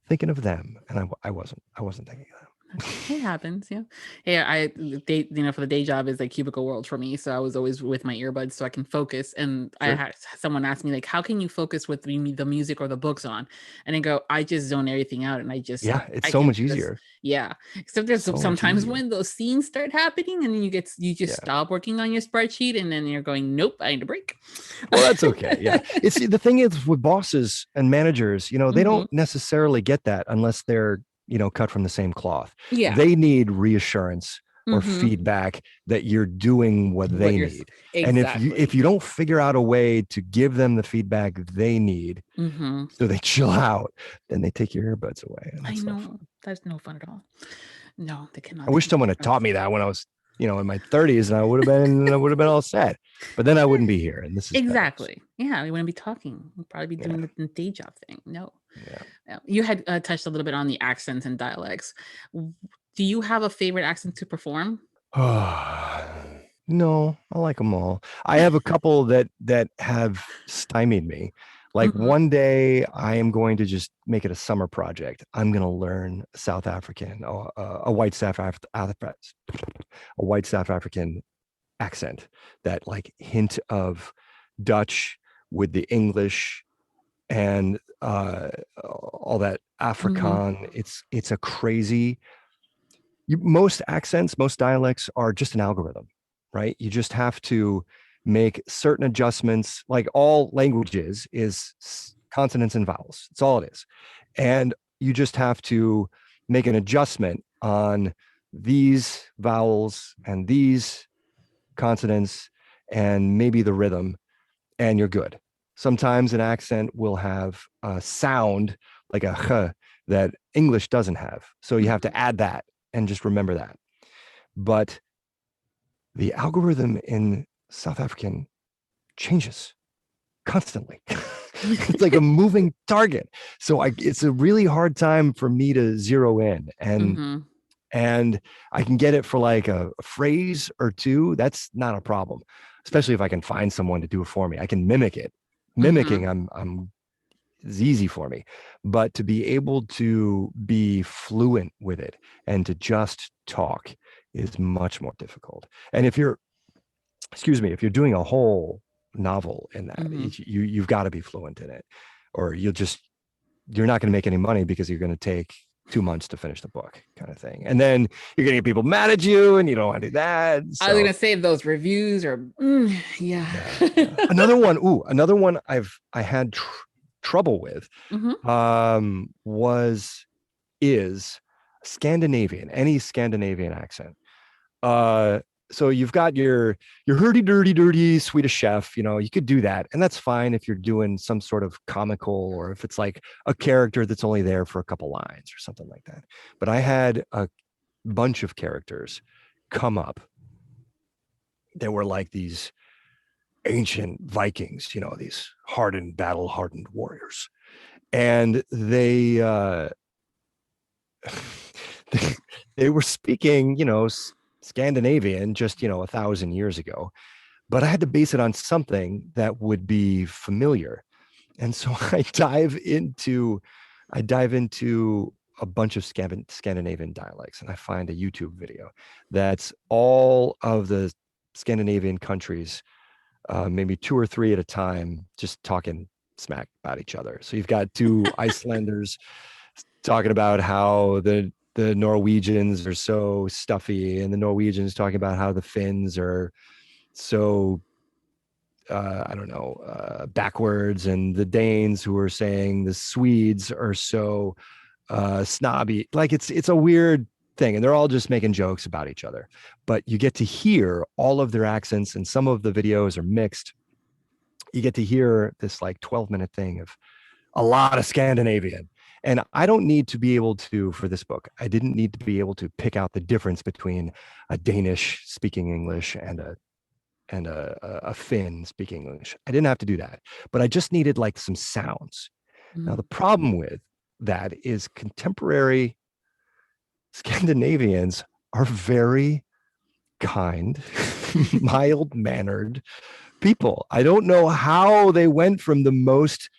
thinking of them, and I wasn't thinking of them. It happens. Yeah. Yeah. For the day job is like cubicle world for me. So I was always with my earbuds so I can focus. And I Sure. had someone ask me like, how can you focus with the music or the books on? And I go, I just zone everything out. And Yeah, it's I so can much do this. easier. Yeah. Except there's So much sometimes easier. when those scenes start happening and then you just Yeah. stop working on your spreadsheet and then you're going, nope, I need a break. Well, that's okay. Yeah. It's the thing is with bosses and managers, they Mhm. don't necessarily get that unless they're, cut from the same cloth. Yeah. They need reassurance or Mhm. feedback that you're doing what What they you're need. And exactly. if you don't figure out a way to give them the feedback they need Mhm. so they chill out, then they take your earbuds away. And I that's no know. fun. That's no fun at all. No, they cannot. I wish someone had taught me that when I was, in my 30s, and I would have been all set. But then I wouldn't be here. And this is better. Exactly. Yeah, we wouldn't be talking. We'd probably be doing the day job thing. No. Yeah. Yeah. You had touched a little bit on the accents and dialects. Do you have a favorite accent to perform? No, I like them all. I have a couple that have stymied me. Like Mhm. one day I am going to just make it a summer project. I'm going to learn South African, a white South African accent, that like hint of Dutch with the English and all that Afrikaan. It's a crazy. Most accents, most dialects are just an algorithm, right? You just have to make certain adjustments. Like all languages is consonants and vowels. That's all it is. And you just have to make an adjustment on these vowels and these consonants and maybe the rhythm, and you're good. Sometimes an accent will have a sound like a h that English doesn't have. So you have to add that and just remember that. But the algorithm in South African changes constantly. It's like a moving target. So it's a really hard time for me to zero in. And I can get it for like a phrase or two. That's not a problem, especially if I can find someone to do it for me. I can mimic it. Mimicking, it's easy for me. But to be able to be fluent with it and to just talk is much more difficult. And if you're doing a whole novel in that, you've got to be fluent in it, or you're not going to make any money because you're going to take 2 months to finish the book, kind of thing. And then you're going to get people mad at you and you don't want to do that. So, I was going to say those reviews are, yeah. Another one I had trouble with is Scandinavian, any Scandinavian accent. So you've got your hurdy-dirty Swedish chef, you could do that. And that's fine if you're doing some sort of comical, or if it's like a character that's only there for a couple lines or something like that. But I had a bunch of characters come up. They were like these ancient Vikings, these battle-hardened warriors. And they they were speaking, Scandinavian just, 1,000 years ago, but I had to base it on something that would be familiar. And so I dive into a bunch of Scandinavian dialects, and I find a YouTube video that's all of the Scandinavian countries, maybe 2 or 3 at a time, just talking smack about each other. So you've got 2 Icelanders talking about how the Norwegians are so stuffy, and the Norwegians talking about how the Finns are so backwards, and the Danes who are saying the Swedes are so snobby. Like it's a weird thing, and they're all just making jokes about each other, but you get to hear all of their accents, and some of the videos are mixed. You get to hear this like 12-minute thing of a lot of Scandinavian. And I don't need to be able to, for this book, I didn't need to be able to pick out the difference between a Danish speaking English and a Finn speaking English. I didn't have to do that, but I just needed like some sounds. Now, the problem with that is contemporary Scandinavians are very kind, mild-mannered people. I don't know how they went from the most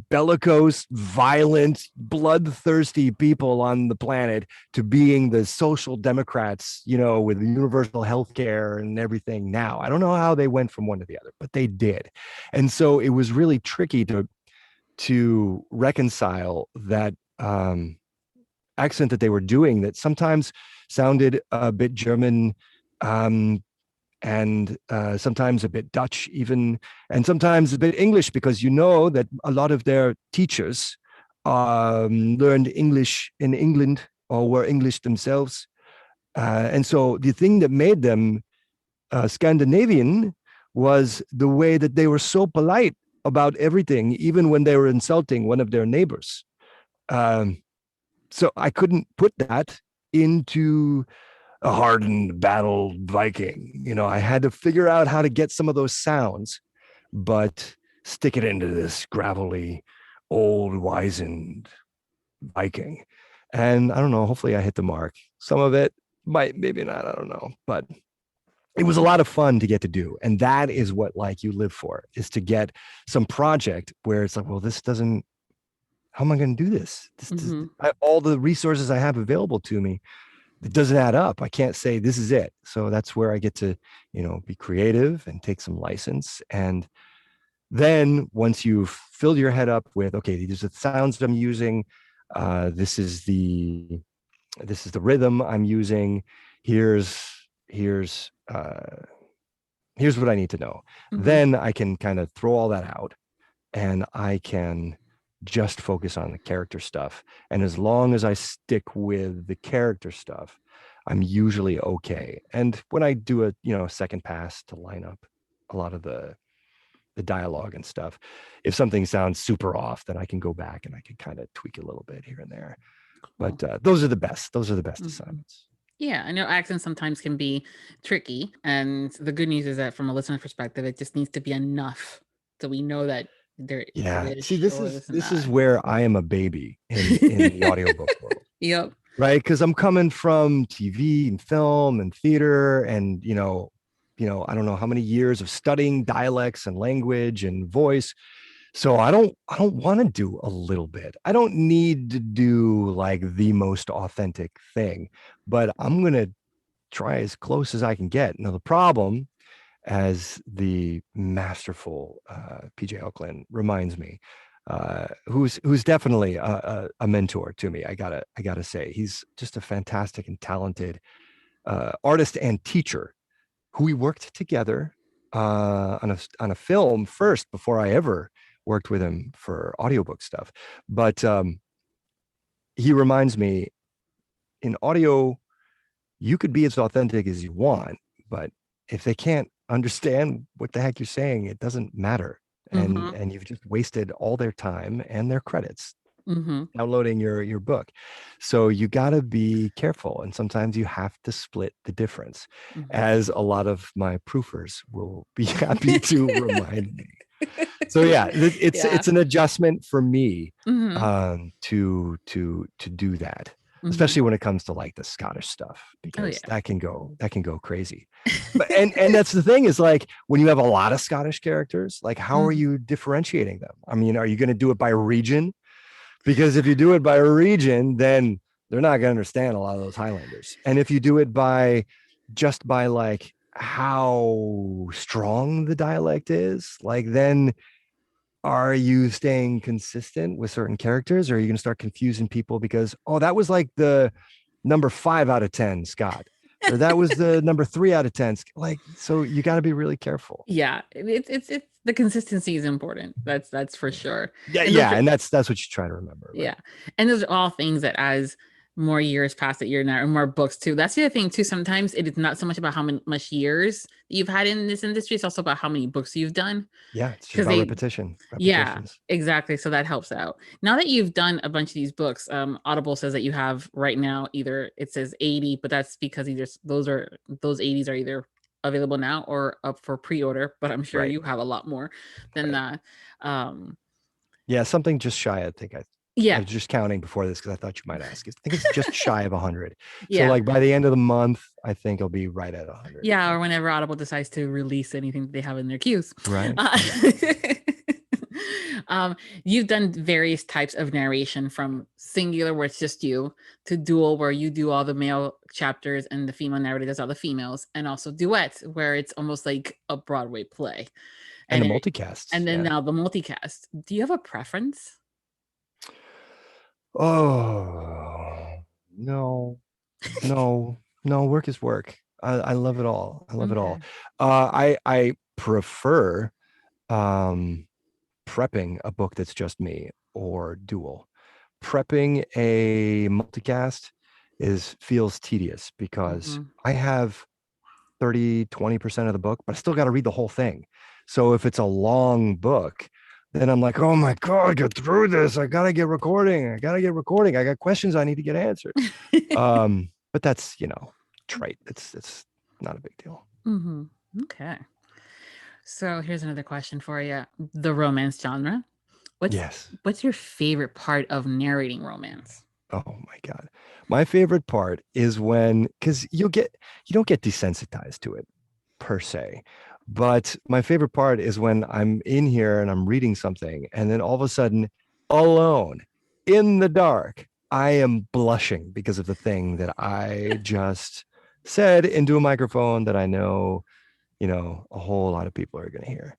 bellicose, violent, bloodthirsty people on the planet to being the social democrats, with universal health care and everything now. I don't know how they went from one to the other, but they did. And so it was really tricky to reconcile that accent that they were doing that sometimes sounded a bit German, and sometimes a bit Dutch even, and sometimes a bit English, because that a lot of their teachers learned English in England or were English themselves. And so the thing that made them Scandinavian was the way that they were so polite about everything, even when they were insulting one of their neighbors. So I couldn't put that into a hardened battle Viking. I had to figure out how to get some of those sounds, but stick it into this gravelly, old, wizened Viking. And I don't know, hopefully I hit the mark. Some of it might, maybe not, I don't know. But it was a lot of fun to get to do. And that is what you live for, is to get some project where it's like, well, this doesn't, how am I going to do this? All the resources I have available to me, it doesn't add up. I can't say this is it. So that's where I get to, be creative and take some license. And then once you've filled your head up with, okay, these are the sounds I'm using. This is the rhythm I'm using. Here's what I need to know. Mm-hmm. Then I can kind of throw all that out, and I can just focus on the character stuff. And as long as I stick with the character stuff, I'm usually okay. And when I do a second pass to line up a lot of the dialogue and stuff, if something sounds super off, then I can go back and I can kind of tweak a little bit here and there. Cool. But those are the best mm-hmm. assignments. Yeah, I know accents sometimes can be tricky. And the good news is that from a listener perspective, it just needs to be enough so we know that see, this is where I am a baby in the audiobook world. Yep. Right, because I'm coming from TV and film and theater, and I don't know how many years of studying dialects and language and voice. So I don't want to do a little bit. I don't need to do the most authentic thing, but I'm gonna try as close as I can get. Now the problem, as the masterful PJ Oakland reminds me, who's definitely a mentor to me. I gotta say, he's just a fantastic and talented artist and teacher who we worked together on a film first before I ever worked with him for audiobook stuff. But he reminds me, in audio, you could be as authentic as you want, but if they can't understand what the heck you're saying, it doesn't matter. Mm-hmm. And you've just wasted all their time and their credits mm-hmm. downloading your book. So you got to be careful. And sometimes you have to split the difference, mm-hmm. as a lot of my proofers will be happy to remind me. So yeah, it's an adjustment for me mm-hmm. To do that. Mm-hmm. Especially when it comes to the Scottish stuff, because that can go crazy. But, and that's the thing, is when you have a lot of Scottish characters, how are you differentiating them? I mean, are you going to do it by region? Because if you do it by region, then they're not going to understand a lot of those Highlanders. And if you do it by how strong the dialect is, then are you staying consistent with certain characters, or are you going to start confusing people because, that was the number 5 out of 10 Scott, or that was the number 3 out of 10. So you got to be really careful. Yeah, it's the consistency is important. That's for sure. Yeah, and that's what you try to remember. Right? Yeah, and those are all things that, as more years pass that you're now, and more books too. That's the other thing too. Sometimes it is not so much about how much years you've had in this industry. It's also about how many books you've done. Yeah, it's just about repetition. Yeah, exactly. So that helps out. Now that you've done a bunch of these books, Audible says that you have right now, either it says 80, but that's because either those 80s are either available now or up for pre-order. But I'm sure you have a lot more than that. Yeah, something just shy. I think I was just counting before this because I thought you might ask. I think it's just shy of 100. Yeah. So by the end of the month, I think it'll be right at 100. Yeah, or whenever Audible decides to release anything that they have in their queues. Right. You've done various types of narration, from singular where it's just you, to dual where you do all the male chapters and the female narrator does all the females, and also duets where it's almost like a Broadway play. And the And multicasts. then Yeah. now the multicast. Do you have a preference? Oh, no, no, work is work. I love it all. I love it all. I prefer prepping a book that's just me or dual. Prepping a multicast feels tedious because I have 20% of the book, but I still got to read the whole thing. So if it's a long book, then I'm like, oh my God, get through this. I got to get recording. I got questions I need to get answered. But that's, trite. It's not a big deal. Okay. So here's another question for you. The romance genre. What's your favorite part of narrating romance? Oh my God. My favorite part is because you don't get desensitized to it per se. But my favorite part is when I'm in here and I'm reading something, and then all of a sudden, alone in the dark, I am blushing because of the thing that I just said into a microphone that I know, a whole lot of people are going to hear.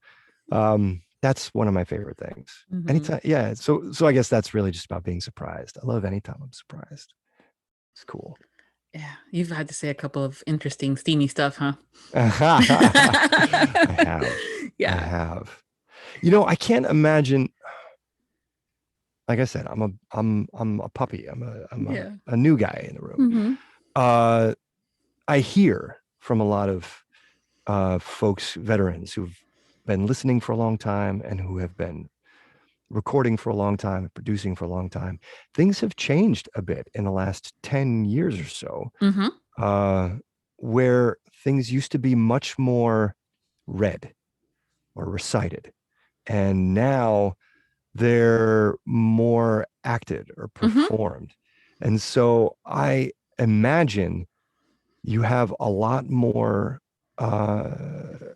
That's one of my favorite things. Anytime. Yeah. So I guess that's really just about being surprised. I love anytime I'm surprised. It's cool. Yeah. You've had to say a couple of interesting, steamy stuff, huh? I have. Yeah. I have. I can't imagine. Like I said, I'm a puppy. I'm a new guy in the room. I hear from a lot of folks, veterans who've been listening for a long time and who have been recording for a long time and producing for a long time. Things have changed a bit in the last 10 years or so, where things used to be much more read or recited. And now they're more acted or performed. And so I imagine you have a lot more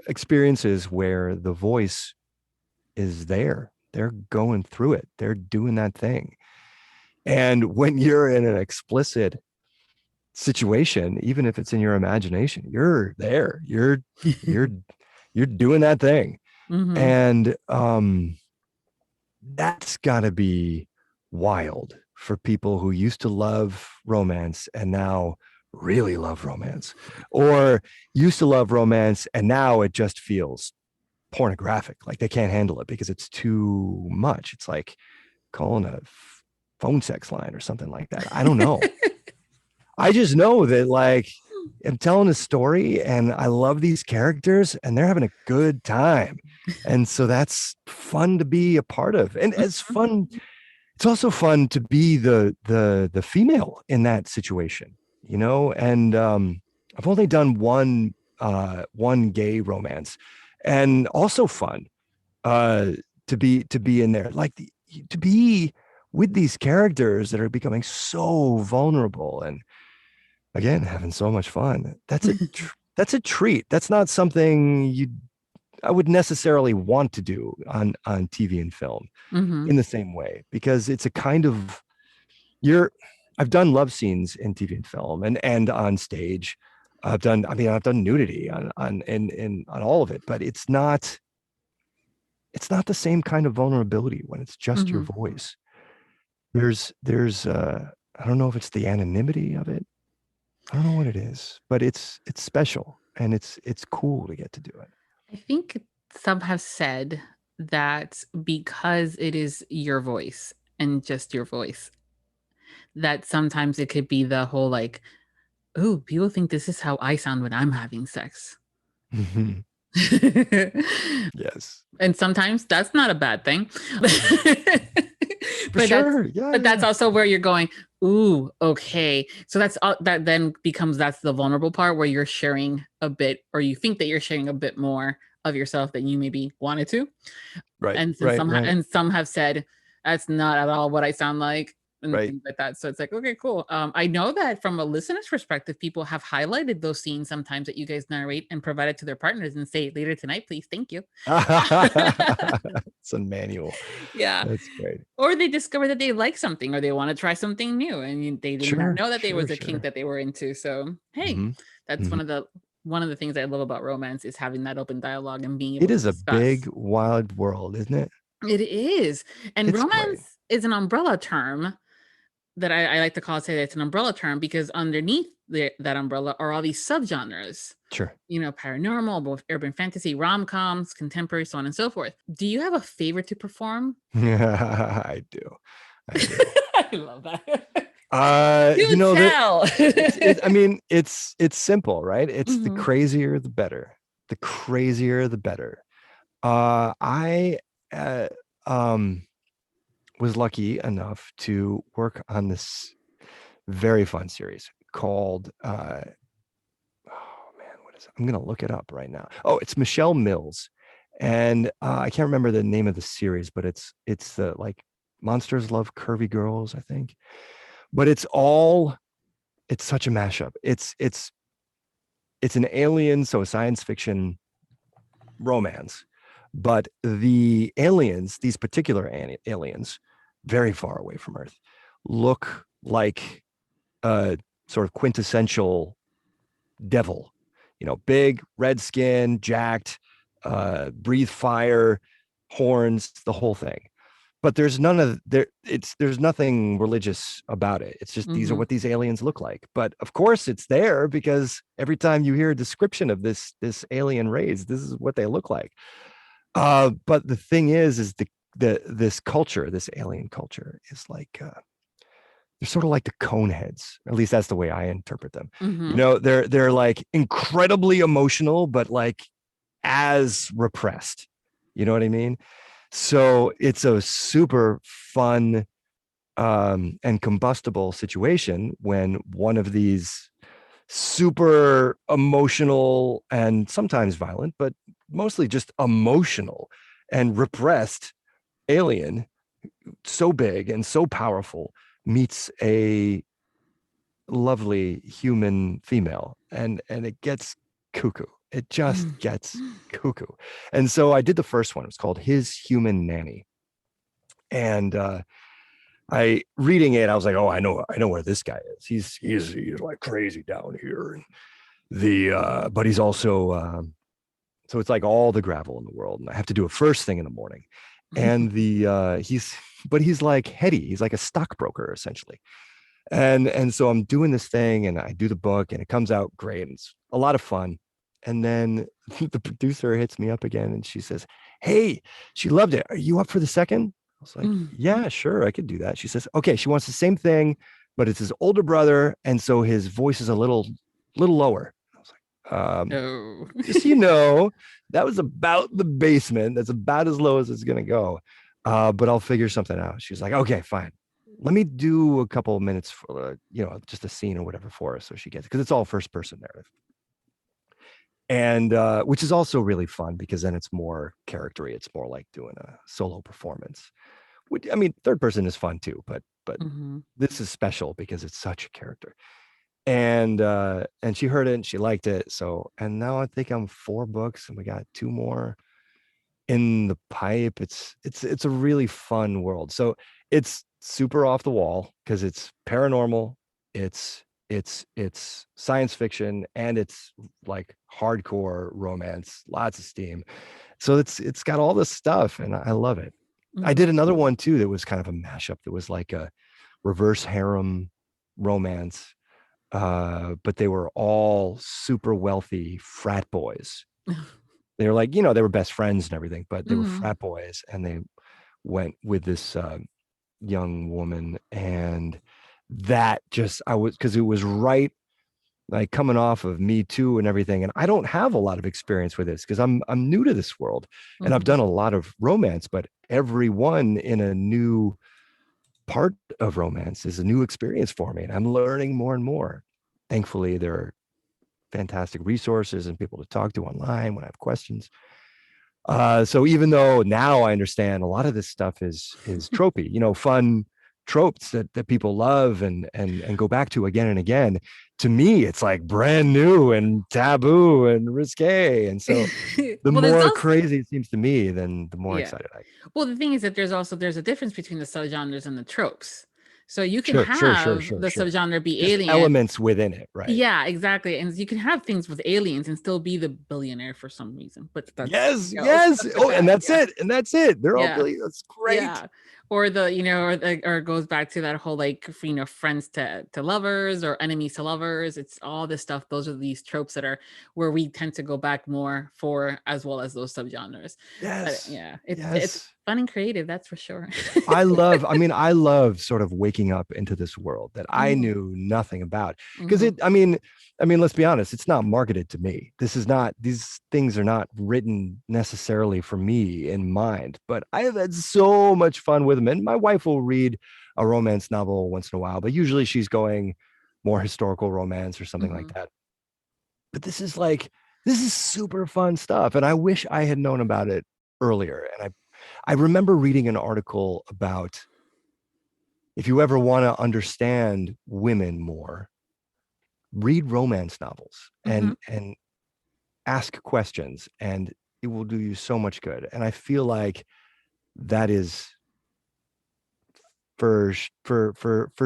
experiences where the voice is there. They're going through it. They're doing that thing. And when you're in an explicit situation, even if it's in your imagination, you're there. You're doing that thing. And that's got to be wild for people who used to love romance and now really love romance, or used to love romance and now it just feels pornographic, like they can't handle it because it's too much. It's like calling a phone sex line or something like that. I don't know. I just know that, like, I'm telling a story and I love these characters and they're having a good time. And so that's fun to be a part of. And it's fun. It's also fun to be the female in that situation, and I've only done one gay romance, and also fun to be in there, like to be with these characters that are becoming so vulnerable and again having so much fun. That's a treat. That's not something I would necessarily want to do on TV and film in the same way, because it's a kind of I've done love scenes in TV and film and on stage. I've done nudity on all of it, but it's not the same kind of vulnerability when it's just your voice. There's I don't know if it's the anonymity of it. I don't know what it is, but it's special and it's cool to get to do it. I think some have said that because it is your voice and just your voice, that sometimes it could be the whole like, oh, people think this is how I sound when I'm having sex. Yes. And sometimes that's not a bad thing. For sure. But that's also where you're going, ooh, okay. So that then becomes, that's the vulnerable part where you're sharing a bit, or you think that you're sharing a bit more of yourself than you maybe wanted to. Right. And and some have said, that's not at all what I sound like. and Right. things like that. So it's like, okay, cool. I know that from a listener's perspective, people have highlighted those scenes sometimes that you guys narrate and provide it to their partners and say, later tonight, please, thank you. It's a manual. Yeah. That's great. Or they discover that they like something or they want to try something new and they did not know that there was a kink that they were into. So hey, that's one of the things I love about romance is having that open dialogue and being able It is to a discuss. big, wild world, isn't it? It is. And It's romance great. is an umbrella term that I like to say that it's an umbrella term because underneath that umbrella are all these subgenres. Sure. You know, paranormal, both urban fantasy, rom-coms, contemporary, so on and so forth. Do you have a favorite to perform? I do. I love that. You know, tell. I mean, it's simple, right? It's the crazier, the better. The crazier, the better. I was lucky enough to work on this very fun series called oh man, what is it? I'm gonna look it up right now. Oh, it's Michelle Mills, and I can't remember the name of the series, but it's the like Monsters Love Curvy Girls, I think. But it's such a mashup. It's an alien, so a science fiction romance, but the aliens, these particular aliens, very far away from Earth, look like a sort of quintessential devil, you know, big, red skin, jacked, breathe fire, horns, the whole thing. But there's nothing religious about it. It's just these are what these aliens look like. But of course it's there because every time you hear a description of this alien race, this is what they look like. But the thing is this culture, this alien culture is like they're sort of like the Coneheads. At least that's the way I interpret them. You know, they're like incredibly emotional, but like as repressed. You know what I mean? So it's a super fun and combustible situation when one of these super emotional and sometimes violent, but mostly just emotional and repressed alien, so big and so powerful, meets a lovely human female, and it gets cuckoo. It just gets cuckoo. And so I did the first one. It was called His Human Nanny. And I reading it, I was like, oh, I know where this guy is. He's like crazy down here. And but he's also so it's like all the gravel in the world. And I have to do it first thing in the morning. And he's like heady. He's like a stockbroker, essentially. And so I'm doing this thing and I do the book and it comes out great. And it's a lot of fun. And then the producer hits me up again and she says, hey, she loved it. Are you up for the second? I was like, yeah, sure, I could do that. She says, okay, she wants the same thing, but it's his older brother. And so his voice is a little lower. I was like, no. Just so you know, that was about the basement. That's about as low as it's going to go. But I'll figure something out. She was like, okay, fine. Let me do a couple of minutes for, just a scene or whatever for her. So she gets, because it's all first person narrative. And which is also really fun because then it's more charactery. It's more like doing a solo performance. I mean, third person is fun too, but this is special because it's such a character. And she heard it and she liked it. So, and now I think I'm 4 books and we got 2 more in the pipe. It's a really fun world. So it's super off the wall because it's paranormal. It's science fiction and it's like hardcore romance, lots of steam. So it's got all this stuff and I love it. I did another one too that was kind of a mashup. That was like a reverse harem romance, but they were all super wealthy frat boys. They were like, they were best friends and everything, but they were frat boys and they went with this young woman. And that just, because it was right, like coming off of Me Too and everything. And I don't have a lot of experience with this because I'm new to this world and I've done a lot of romance, but everyone in a new part of romance is a new experience for me. And I'm learning more and more. Thankfully, there are fantastic resources and people to talk to online when I have questions. So even though now I understand a lot of this stuff is tropey, fun tropes that people love and go back to again and again, to me it's like brand new and taboo and risque. And so the Well, there's more also, crazy it seems to me, then the more yeah. excited I get. Well, the thing is that there's a difference between the subgenres and the tropes. So you can Sure, have the subgenre be just alien. elements within it, right? Yeah, exactly. And you can have things with aliens and still be the billionaire for some reason. But that's Yes. Oh, and that's it. And that's it. They're all billion. That's great. Yeah. Or or it goes back to that whole like, friends to lovers or enemies to lovers. It's all this stuff. Those are these tropes that are where we tend to go back more for, as well as those subgenres. Yes. But yeah, it's fun and creative, that's for sure. I love sort of waking up into this world that I knew nothing about, because I mean, let's be honest, it's not marketed to me. These things are not written necessarily for me in mind, but I have had so much fun with them. And my wife will read a romance novel once in a while, but usually she's going more historical romance or something like that. But this is super fun stuff. And I wish I had known about it earlier. And I remember reading an article about, if you ever want to understand women more, read romance novels and ask questions, and it will do you so much good. And I feel like that is for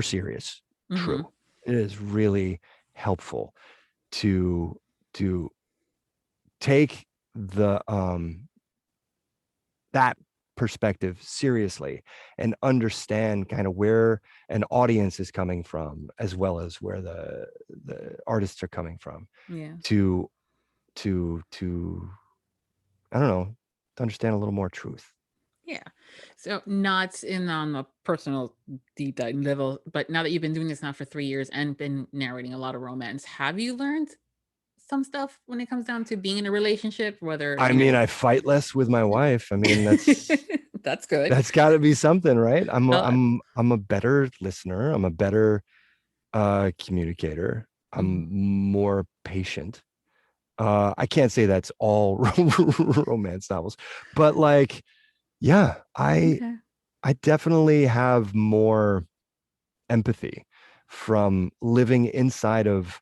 serious true. It is really helpful to take the that perspective seriously and understand kind of where an audience is coming from, as well as where the artists are coming from. To I don't know, to understand a little more truth. Yeah. So not on the personal deep dive level, but now that you've been doing this now for 3 years and been narrating a lot of romance, have you learned some stuff when it comes down to being in a relationship? Whether I fight less with my wife. I mean, that's that's good. That's got to be something, right? I'm a better listener. I'm a better communicator. I'm more patient. I can't say that's all romance novels, but like, yeah, I definitely have more empathy from living inside of,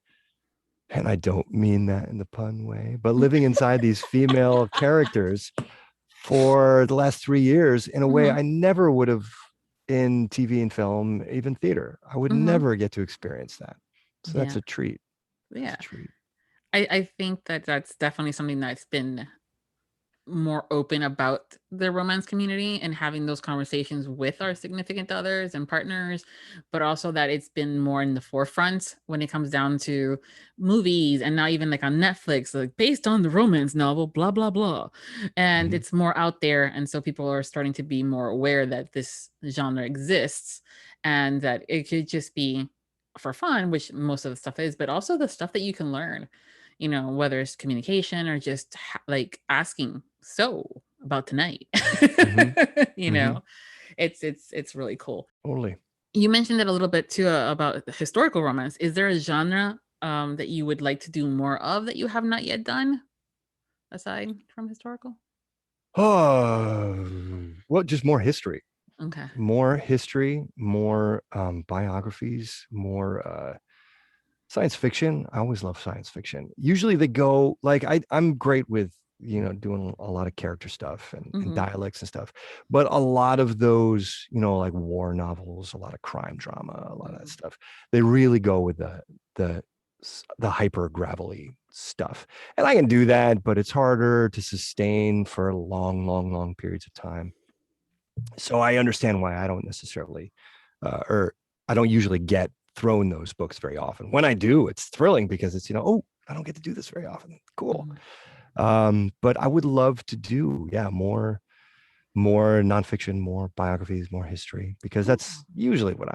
and I don't mean that in the pun way, but living inside these female characters for the last 3 years in a way I never would have in TV and film, even theater. I would never get to experience that. So that's a treat. Yeah. That's a treat. I think that's definitely something that's been more open about the romance community and having those conversations with our significant others and partners, but also that it's been more in the forefront when it comes down to movies, and now even like on Netflix, like based on the romance novel, blah, blah, blah. And it's more out there. And so people are starting to be more aware that this genre exists and that it could just be for fun, which most of the stuff is, but also the stuff that you can learn, whether it's communication or just like asking, so about tonight, it's really cool. Totally. You mentioned it a little bit too about historical romance. Is there a genre that you would like to do more of that you have not yet done aside from historical? Well, just more history. Okay. More history, more biographies, more science fiction. I always love science fiction. Usually they go like, I'm great with, doing a lot of character stuff and dialects and stuff, but a lot of those, like war novels, a lot of crime drama, a lot of that stuff, they really go with the hyper gravelly stuff. And I can do that, but it's harder to sustain for long periods of time. So I understand why I don't necessarily, or I don't usually get thrown those books very often. When I do, it's thrilling because it's, oh, I don't get to do this very often. Cool. But I would love to do, more nonfiction, more biographies, more history, because that's usually what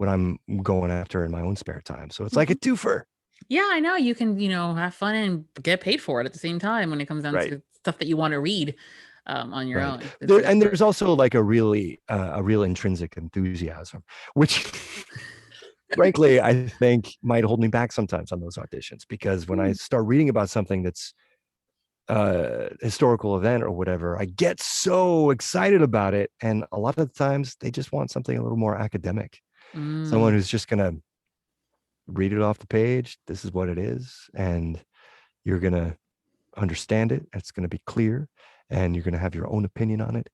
I'm going after in my own spare time. So it's like a twofer. Yeah, I know. You can, have fun and get paid for it at the same time when it comes down to stuff that you want to read on your own. There's also like a real intrinsic enthusiasm, which frankly, I think might hold me back sometimes on those auditions, because when I start reading about something that's historical event or whatever, I get so excited about it. And a lot of the times they just want something a little more academic, someone who's just going to read it off the page. This is what it is. And you're going to understand it. It's going to be clear and you're going to have your own opinion on it.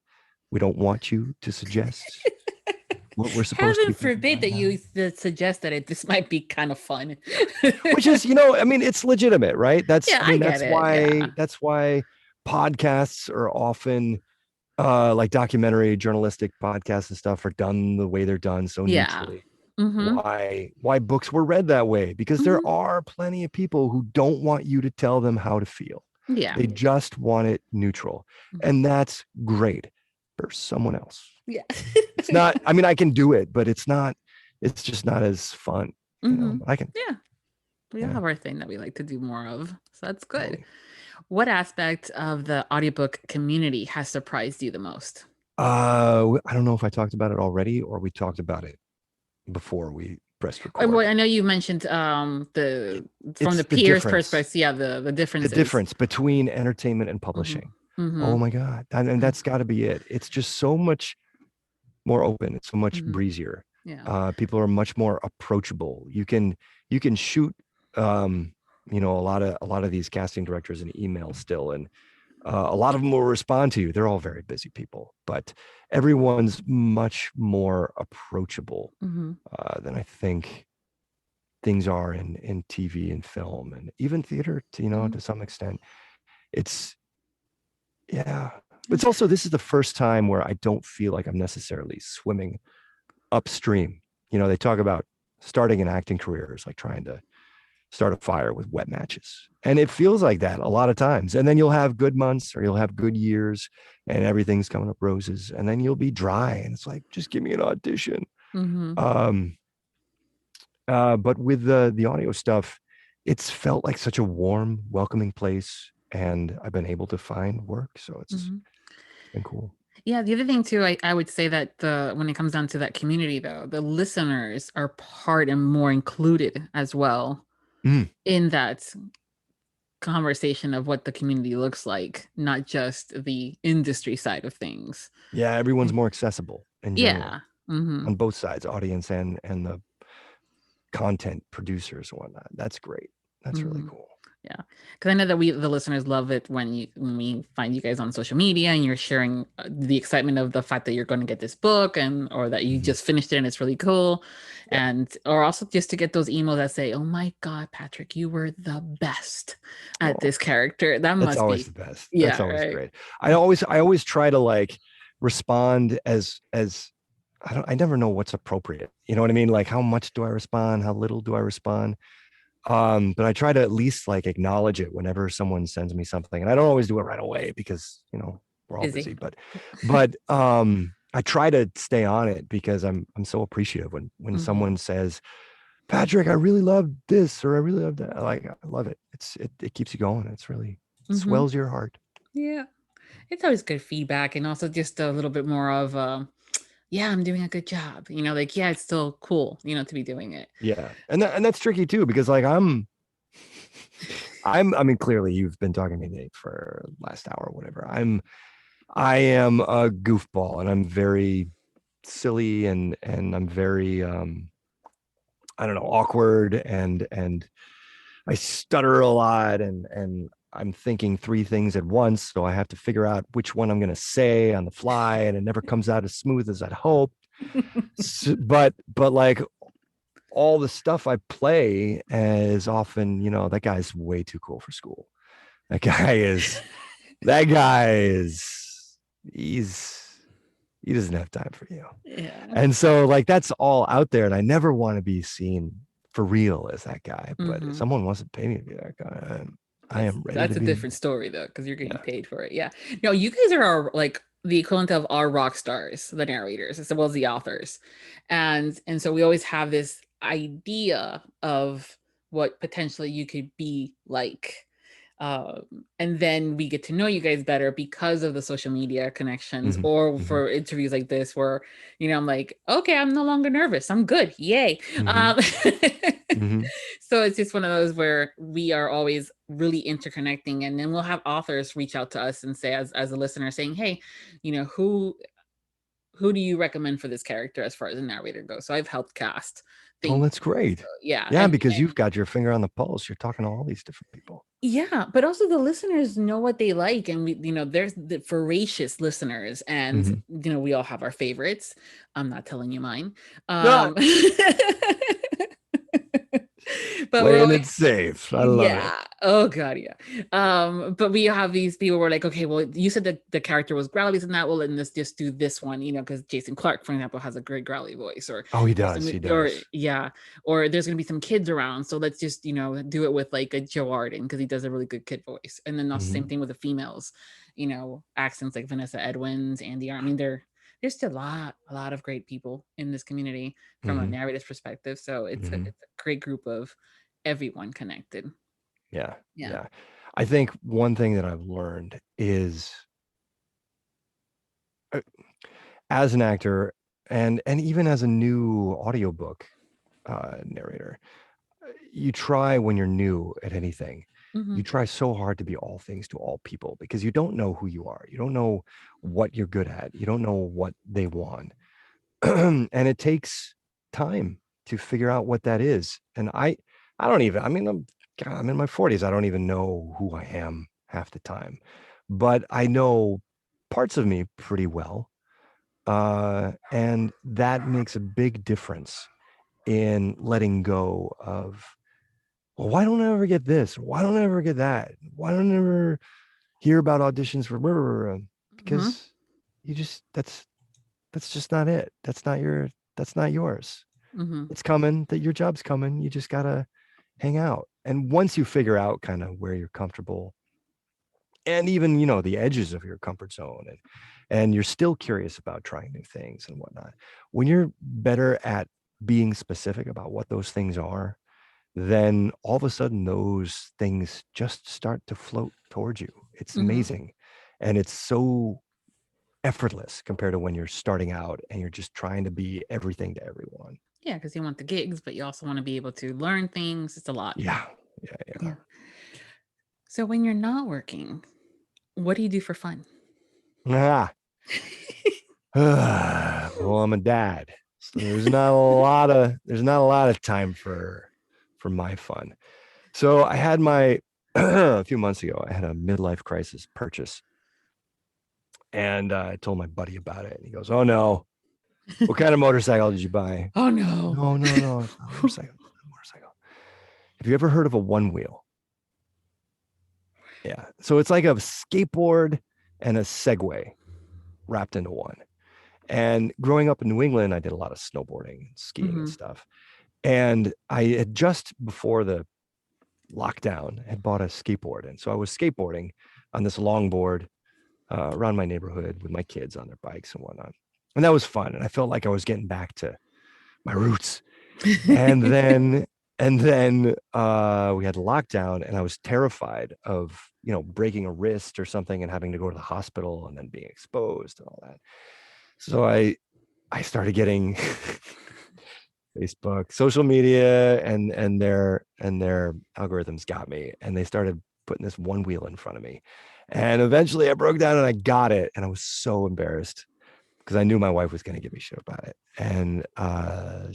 We don't want you to suggest what we're supposed to be. Heaven forbid that you suggest that this might be kind of fun. Which is, I mean, it's legitimate, right? That's, Yeah, I mean, I that's get it, why, yeah. that's why podcasts are often like documentary journalistic podcasts and stuff are done the way they're done, so neutrally. Why books were read that way? Because there are plenty of people who don't want you to tell them how to feel. Yeah. They just want it neutral. And that's great for someone else. Yeah. It's not, I mean, I can do it, but it's just not as fun. I can. Yeah. We all have our thing that we like to do more of. So that's good. Totally. What aspect of the audiobook community has surprised you the most? I don't know if I talked about it already or we talked about it before we pressed record. Well, I know you mentioned from the peers' perspective, yeah, the differences. The difference between entertainment and publishing. Oh my God. And that's got to be it. It's just so much more open. It's so much breezier. Yeah. People are much more approachable. You can shoot a lot of these casting directors an email still, and a lot of them will respond to you. They're all very busy people, but everyone's much more approachable than I think things are in TV and film and even theater to some extent. It's also, this is the first time where I don't feel like I'm necessarily swimming upstream. They talk about starting an acting career is like trying to start a fire with wet matches. And it feels like that a lot of times. And then you'll have good months or you'll have good years and everything's coming up roses. And then you'll be dry. And it's like, just give me an audition. But with the audio stuff, it's felt like such a warm, welcoming place. And I've been able to find work. So it's been cool. Yeah, the other thing too, I would say that when it comes down to that community, though, the listeners are part and more included as well in that conversation of what the community looks like, not just the industry side of things. Yeah, everyone's more accessible in general. Yeah, on both sides, audience and the content producers and whatnot. That's great. That's really cool. Yeah, because I know that the listeners love it when we find you guys on social media and you're sharing the excitement of the fact that you're going to get this book or that you just finished it and it's really cool. Yeah. Or also just to get those emails that say, "Oh my God, Patrick, you were the best at this character." That's always the best. Yeah, that's always great. I always try to like respond as I never know what's appropriate. You know what I mean? Like, how much do I respond? How little do I respond? But I try to at least like acknowledge it whenever someone sends me something, and I don't always do it right away because we're all busy. But I try to stay on it because I'm so appreciative when someone says, "Patrick, I really love this," or "I really love that." Like, I love it. It keeps you going. It's really swells your heart. Yeah, it's always good feedback, and also just a little bit more of yeah, I'm doing a good job. Like, yeah, it's still cool, to be doing it. Yeah. And that's tricky too, because like I mean, clearly you've been talking to me for last hour or whatever. I am a goofball and I'm very silly and I'm very, I don't know, awkward and I stutter a lot and I'm thinking three things at once. So I have to figure out which one I'm going to say on the fly and it never comes out as smooth as I'd hoped. But like all the stuff I play is often, that guy's way too cool for school. He doesn't have time for you. Yeah. And so like, that's all out there. And I never want to be seen for real as that guy, but if someone wants to pay me to be that guy, I am ready. That's a different story though, because you're getting paid for it. Yeah. No, you guys are like the equivalent of our rock stars, the narrators, as well as the authors. And so we always have this idea of what potentially you could be like. And then we get to know you guys better because of the social media connections or for interviews like this where, I'm like, okay, I'm no longer nervous. I'm good. Yay. Mhm. So it's just one of those where we are always really interconnecting, and then we'll have authors reach out to us and say, as a listener, saying, hey, who do you recommend for this character as far as a narrator goes? So I've helped cast Oh, things. that's great. Yeah. Yeah, because you've got your finger on the pulse. You're talking to all these different people. Yeah, but also the listeners know what they like, and there's the voracious listeners, and we all have our favorites. I'm not telling you mine. Ah, But we're playing always, it safe. I love it. oh god, yeah. But we have these people who are like, okay, well, you said that the character was growly in that, well, let's just do this one, because Jason Clark, for example, has a great growly voice, or Oh, he does. He does. or there's gonna be some kids around, so let's just do it with like a Joe Arden, because he does a really good kid voice. And then the same thing with the females, accents like Vanessa Edwins, Andy. I mean, there's still a lot of great people in this community from a narrative perspective. So it's a great group of everyone connected. Yeah. I think one thing that I've learned is, as an actor and even as a new audiobook narrator, you try, when you're new at anything, you try so hard to be all things to all people, because you don't know who you are. You don't know what you're good at. You don't know what they want. And it takes time to figure out what that is. And I don't even, I'm in my 40s. I don't even know who I am half the time, but I know parts of me pretty well. And that makes a big difference in letting go of, well, why don't I ever get this? Why don't I ever get that? Why don't I ever hear about auditions for blah, blah, blah? Because you just, that's just not it. That's not yours. It's coming, that your job's coming. You just gotta hang out. And once you figure out kind of where you're comfortable, and even, the edges of your comfort zone, and you're still curious about trying new things and whatnot, when you're better at being specific about what those things are, then all of a sudden those things just start to float towards you. It's amazing. And it's so effortless compared to when you're starting out and you're just trying to be everything to everyone. Yeah, because you want the gigs, but you also want to be able to learn things. It's a lot. Yeah. So when you're not working, what do you do for fun? Well, I'm a dad, so there's not a lot of time for my fun. So I had a few months ago, I had a midlife crisis purchase, and I told my buddy about it, and he goes, "Oh no, what kind of motorcycle did you buy?" Oh no. No, it's not a motorcycle. It's not a motorcycle. Have you ever heard of a one wheel? Yeah. So it's like a skateboard and a Segway wrapped into one. And growing up in New England, I did a lot of snowboarding and skiing and stuff. And I had just before the lockdown had bought a skateboard. And so I was skateboarding on this longboard around my neighborhood with my kids on their bikes and whatnot. And that was fun. And I felt like I was getting back to my roots. And then we had lockdown, and I was terrified of, breaking a wrist or something and having to go to the hospital and then being exposed and all that. So I started getting Facebook, social media, and their algorithms got me, and they started putting this one wheel in front of me. And eventually I broke down and I got it, and I was so embarrassed because I knew my wife was going to give me shit about it. And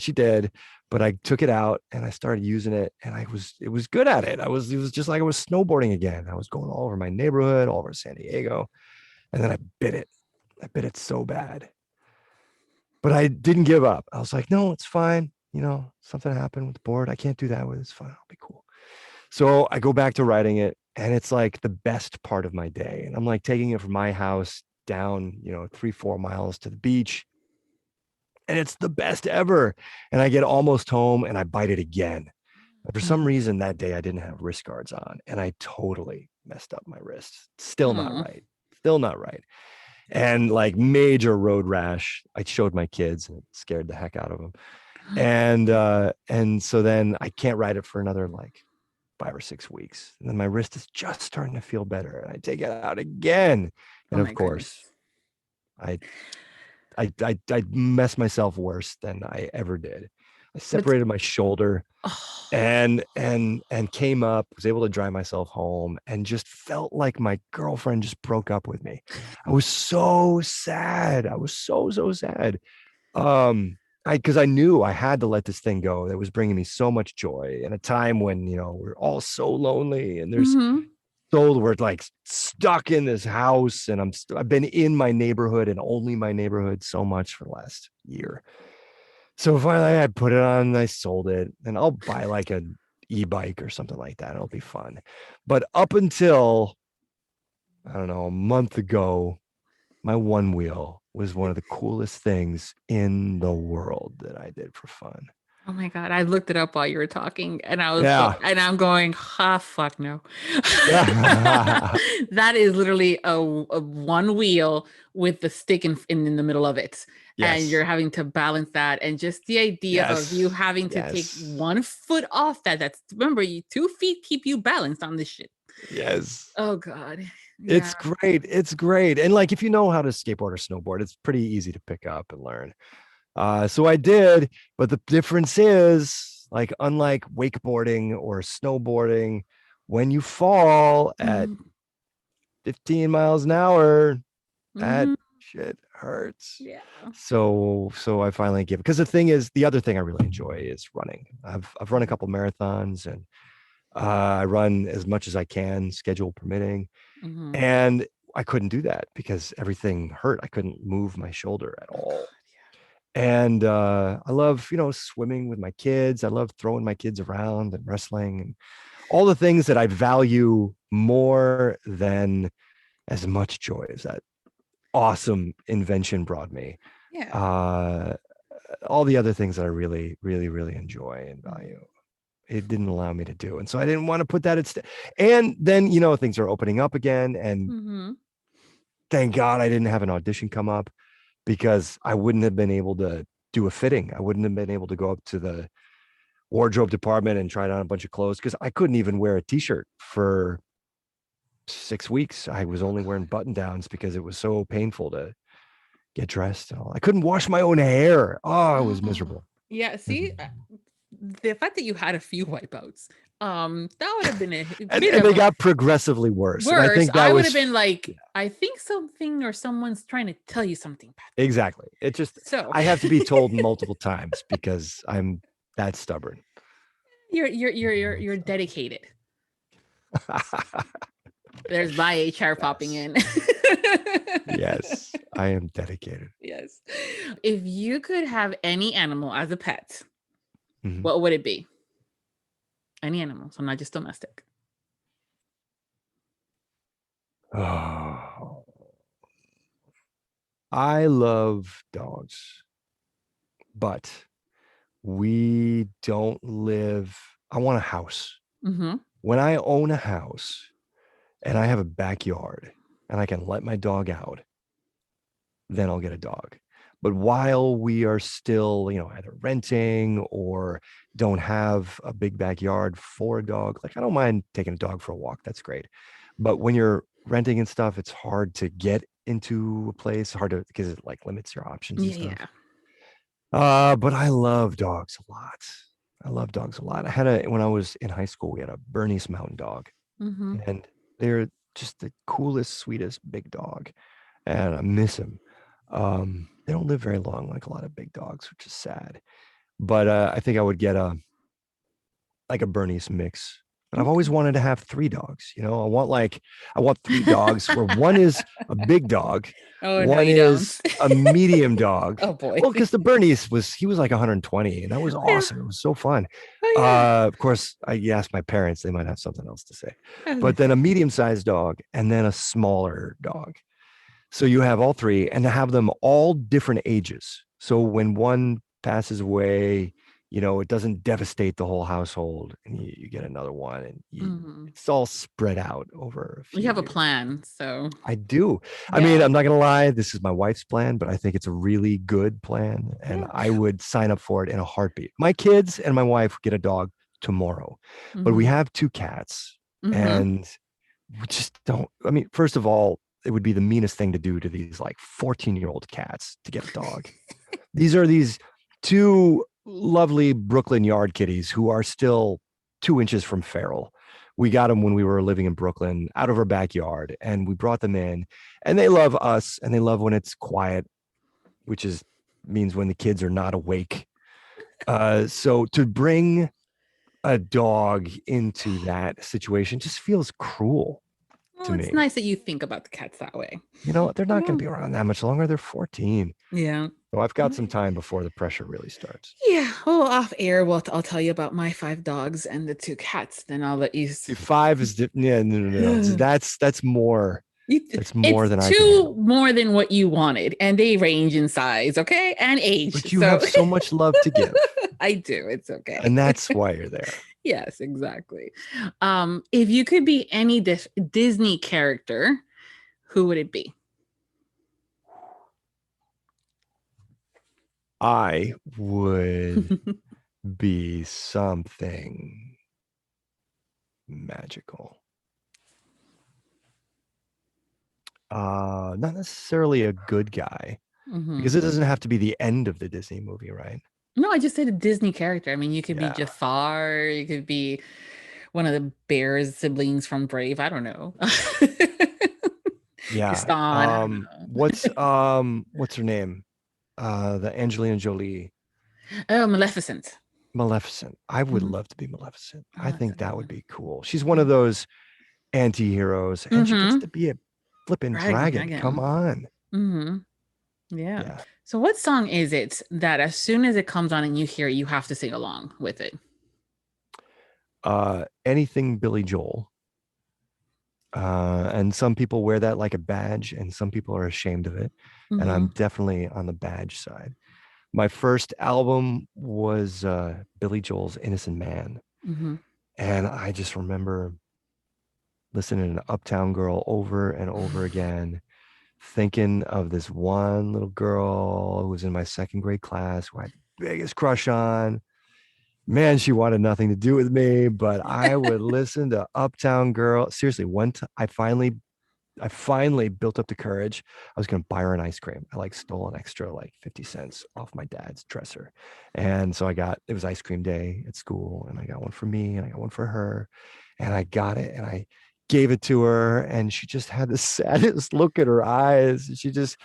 she did, but I took it out and I started using it, and it was good at it. It was just like I was snowboarding again. I was going all over my neighborhood, all over San Diego. And then I bit it so bad, but I didn't give up. I was like, no, it's fine. Something happened with the board. I can't do that with it. It's fine. I'll be cool. So I go back to writing it, and it's like the best part of my day. And I'm like taking it from my house down, 3-4 miles to the beach. And it's the best ever. And I get almost home and I bite it again. But for some reason that day I didn't have wrist guards on, and I totally messed up my wrist. Still not right. And like major road rash. I showed my kids, and it scared the heck out of them. And so then I can't ride it for another like 5 or 6 weeks. And then my wrist is just starting to feel better. And I take it out again. And of course, I mess myself worse than I ever did. I separated my shoulder Oh. and came up, was able to drive myself home, and just felt like my girlfriend just broke up with me. I was so sad. I was so sad. Because I knew I had to let this thing go that was bringing me so much joy in a time when, we're all so lonely and we're like stuck in this house, and I've been in my neighborhood and only my neighborhood so much for the last year. So finally I put it on, I sold it, and I'll buy like an e-bike or something like that. It'll be fun. But up until, I don't know, a month ago, my one wheel was one of the coolest things in the world that I did for fun. Oh my God. I looked it up while you were talking and I'm going, fuck no. That is literally a one wheel with the stick in the middle of it. Yes. And you're having to balance that. And just the idea of you having to take one foot off that's, remember, 2 feet keep you balanced on this shit. Yes. Oh God. Yeah. It's great. It's great. And like, if you know how to skateboard or snowboard, it's pretty easy to pick up and learn. So I did, but the difference is, like, unlike wakeboarding or snowboarding, when you fall at 15 miles an hour, that shit hurts. Yeah. So I finally give it, because the thing is, the other thing I really enjoy is running. I've run a couple marathons, and I run as much as I can, schedule permitting. And I couldn't do that because everything hurt. I couldn't move my shoulder at all. And I love, swimming with my kids. I love throwing my kids around and wrestling and all the things that I value more than as much joy as that awesome invention brought me. Yeah. All the other things that I really, really, really enjoy and value, it didn't allow me to do. And so I didn't want to put that at stake. And then, things are opening up again. And thank God I didn't have an audition come up, because I wouldn't have been able to do a fitting. I wouldn't have been able to go up to the wardrobe department and try on a bunch of clothes, because I couldn't even wear a t-shirt for 6 weeks. I was only wearing button downs because it was so painful to get dressed and all. I couldn't wash my own hair. Oh, it was miserable. Yeah. See, the fact that you had a few wipeouts, that would have been and they got progressively worse. And I think I would have been like, I think something or someone's trying to tell you something, Patrick. Exactly. It just, I have to be told multiple times because I'm that stubborn. You're dedicated. There's my HR popping in. Yes, I am dedicated. Yes. If you could have any animal as a pet, what would it be? Any animal, so not just domestic. Oh, I love dogs, but we don't live. I want a house. When I own a house and I have a backyard and I can let my dog out, then I'll get a dog. But while we are still, either renting or don't have a big backyard for a dog, like, I don't mind taking a dog for a walk. That's great. But when you're renting and stuff, it's hard to get into a place, because it like limits your options and stuff. Yeah. But I love dogs a lot. When I was in high school, we had a Bernese Mountain Dog, and they're just the coolest, sweetest big dog, and I miss him. They don't live very long, like a lot of big dogs, which is sad. But I think I would get a Bernese mix. But I've always wanted to have 3 dogs. I want 3 dogs where one is a big dog, one is a medium dog. Oh boy! Well, because the Bernese he was like 120, and that was awesome. It was so fun. Of course, you ask my parents; they might have something else to say. But then a medium-sized dog, and then a smaller dog. So you have all 3, and to have them all different ages. So when one passes away, it doesn't devastate the whole household, and you get another one, and it's all spread out over a few You have years. A plan, so. I do. Yeah. I mean, I'm not going to lie. This is my wife's plan, but I think it's a really good plan, and I would sign up for it in a heartbeat. My kids and my wife get a dog tomorrow, but we have 2 cats, and we just don't. I mean, first of all, it would be the meanest thing to do to these like 14-year-old cats to get a dog. These are these 2 lovely Brooklyn yard kitties who are still 2 inches from feral. We got them when we were living in Brooklyn out of our backyard, and we brought them in, and they love us and they love when it's quiet, which is means when the kids are not awake. So to bring a dog into that situation just feels cruel Well, to it's me. nice that you think about the cats that way. They're not going Yeah. to be around that much longer. They're 14. Yeah. So I've got some time before the pressure really starts. Yeah. Oh, off air. Well, I'll tell you about my 5 dogs and the 2 cats. Then I'll let you. See, 5 is yeah, no. That's more. That's more It's than I can two handle. more than what you wanted, and they range in size, okay, and age. But you So have so much love to give, I do. It's okay. and that's why you're there. Yes, exactly. If you could be any Disney character, who would it be? I would be something magical. Not necessarily a good guy, because it doesn't have to be the end of the Disney movie, right? No, I just said a Disney character. I mean, you could be Yeah. Jafar, you could be one of the Bears siblings from Brave. I don't know. Yeah. Gaston, I don't know. What's her name? The Angelina Jolie. Oh, Maleficent. Maleficent. I would Mhm. love to be Maleficent. Oh, I that's a think good that would one. be cool. She's one of those anti-heroes, and she gets Mm-hmm. to be a flipping dragon. Come on. Mm-hmm. Yeah. Yeah. So what song is it that as soon as it comes on and you hear it, you have to sing along with it? Anything Billy Joel. And some people wear that like a badge, and some people are ashamed of it. And I'm Mm-hmm. definitely on the badge side. My first album was Billy Joel's Innocent Man. Mm-hmm. And I just remember listening to Uptown Girl over and over again, thinking of this one little girl who was in my second grade class who I had the biggest crush on. Man, she wanted nothing to do with me, but I would listen to Uptown Girl. Seriously, I finally built up the courage. I was going to buy her an ice cream. I stole an extra 50 cents off my dad's dresser. And so it was ice cream day at school, and I got one for me and I got one for her, and I got it and I gave it to her, and she just had the saddest look in her eyes. She just,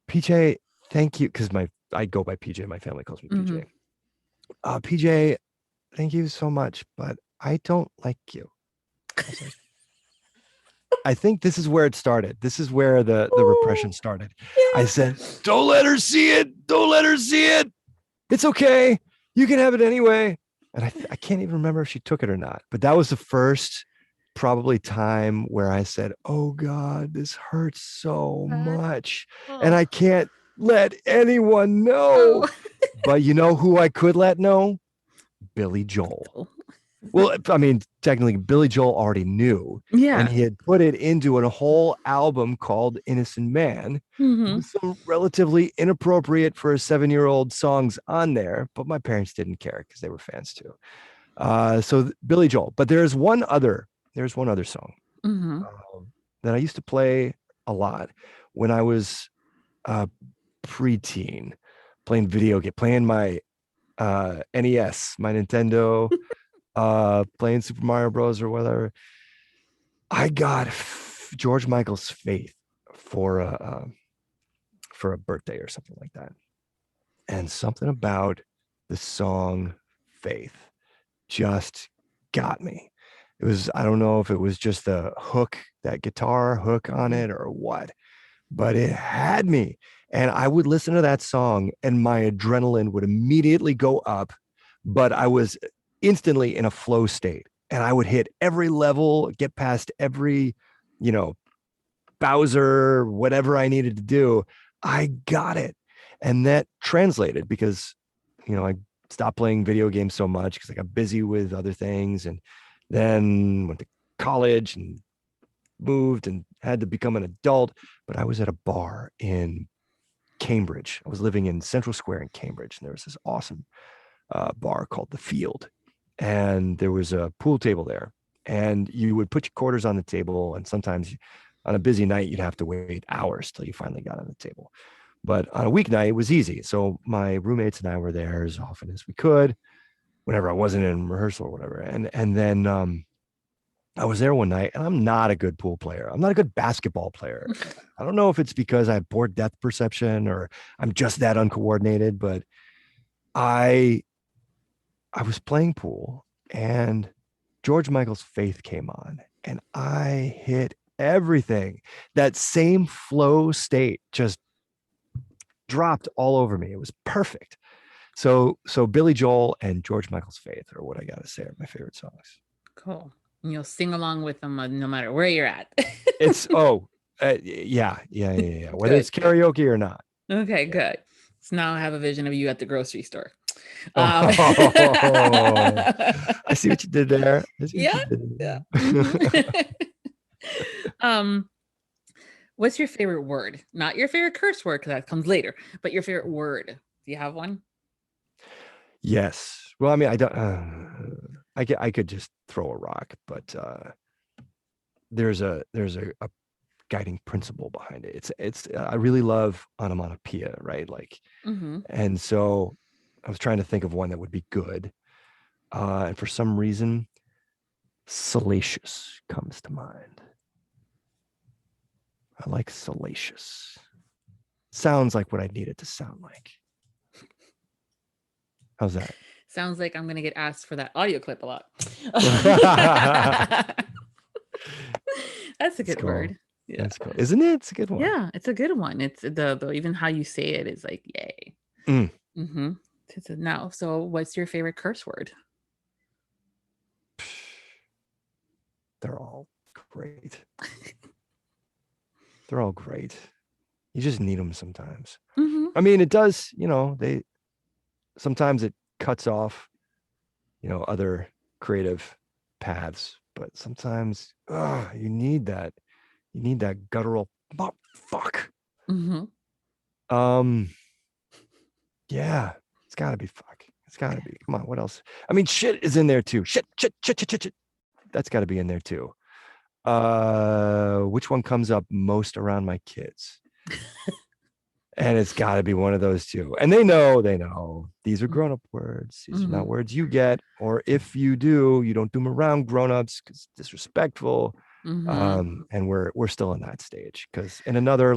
PJ, thank you. Cause I go by PJ. My family calls me Mm-hmm. PJ. PJ, thank you so much, but I don't like you. I think this is where it started. This is where the repression started. Yeah. I said, don't let her see it. Don't let her see it. It's okay. You can have it anyway. And I can't even remember if she took it or not. But that was the first probably time where I said, oh God, this hurts so much. And I can't let anyone know. But you know who I could let know? Billy Joel. Well, I mean, technically, Billy Joel already knew. Yeah. And he had put it into a whole album called Innocent Man, Mm-hmm. with some relatively inappropriate for a 7-year-old songs on there. But my parents didn't care because they were fans too. So Billy Joel. But there's one other song Mm-hmm. that I used to play a lot when I was preteen, playing my NES, my Nintendo, playing Super Mario Bros. Or whatever. I got George Michael's Faith for a birthday or something like that. And something about the song Faith just got me. It was, I don't know if it was just the hook, that guitar hook on it or what, but it had me. And I would listen to that song and my adrenaline would immediately go up, but I was instantly in a flow state, and I would hit every level, get past every, Bowser, whatever I needed to do. I got it. And that translated because, I stopped playing video games so much because I got busy with other things, and then went to college and moved and had to become an adult. But I was at a bar in Cambridge. I was living in Central Square in Cambridge, and there was this awesome bar called The Field. And there was a pool table there, and you would put your quarters on the table. And sometimes on a busy night, you'd have to wait hours till you finally got on the table. But on a weeknight, it was easy. So my roommates and I were there as often as we could, whenever I wasn't in rehearsal or whatever. And then I was there one night, and I'm not a good pool player. I'm not a good basketball player. I don't know if it's because I have poor depth perception or I'm just that uncoordinated, but I was playing pool and George Michael's Faith came on and I hit everything. That same flow state just dropped all over me. It was perfect. So Billy Joel and George Michael's Faith are what I got to say are my favorite songs. Cool. And you'll sing along with them no matter where you're at. It's yeah. Whether Good, it's karaoke or not. Okay, good. So now I have a vision of you at the grocery store. I see what you did there. Yeah. What's your favorite word? Not your favorite curse word, because that comes later, but your favorite word. Do you have one? Yes. Well, I mean, I don't. I could just throw a rock, but there's a guiding principle behind it. It's I really love onomatopoeia, right? Like, and so I was trying to think of one that would be good, and for some reason, salacious comes to mind. I like salacious. Sounds like what I need it to sound like. How's that? Sounds like I'm going to get asked for that audio clip a lot. That's a good word. Yeah. That's cool. Isn't it? It's a good one. Yeah, it's a good one. It's the even how you say it is like, yay. Now, so what's your favorite curse word? They're all great. They're all great. You just need them sometimes. I mean, it does, sometimes it cuts off, other creative paths, but sometimes you need that guttural fuck. Yeah, it's gotta be fuck. It's gotta be. Come on, what else? I mean, shit is in there too. Shit. That's gotta be in there too. Which one comes up most around my kids? And it's got to be one of those two. And they know these are grown-up words. These are not words you get, or if you do, you don't do them around grown-ups because it's disrespectful. And we're still in that stage, because in another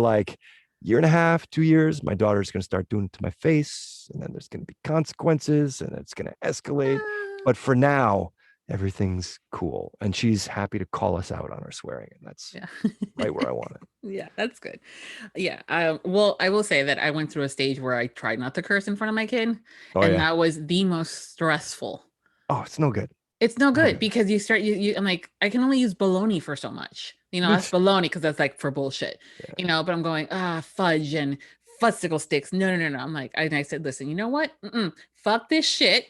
year and a half, 2 years, my daughter's going to start doing it to my face, and then there's going to be consequences, and it's going to escalate. But for now, everything's cool, and she's happy to call us out on our swearing, and that's right where I want it. Yeah, that's good. Yeah. Well, I will say that I went through a stage where I tried not to curse in front of my kid, that was the most stressful. Oh, it's no good. It's no good because you start I'm like, I can only use baloney for so much. That's baloney because that's like for bullshit. But I'm going fudge and fussicle sticks. No. I'm like, I said, listen, you know what? Fuck this shit.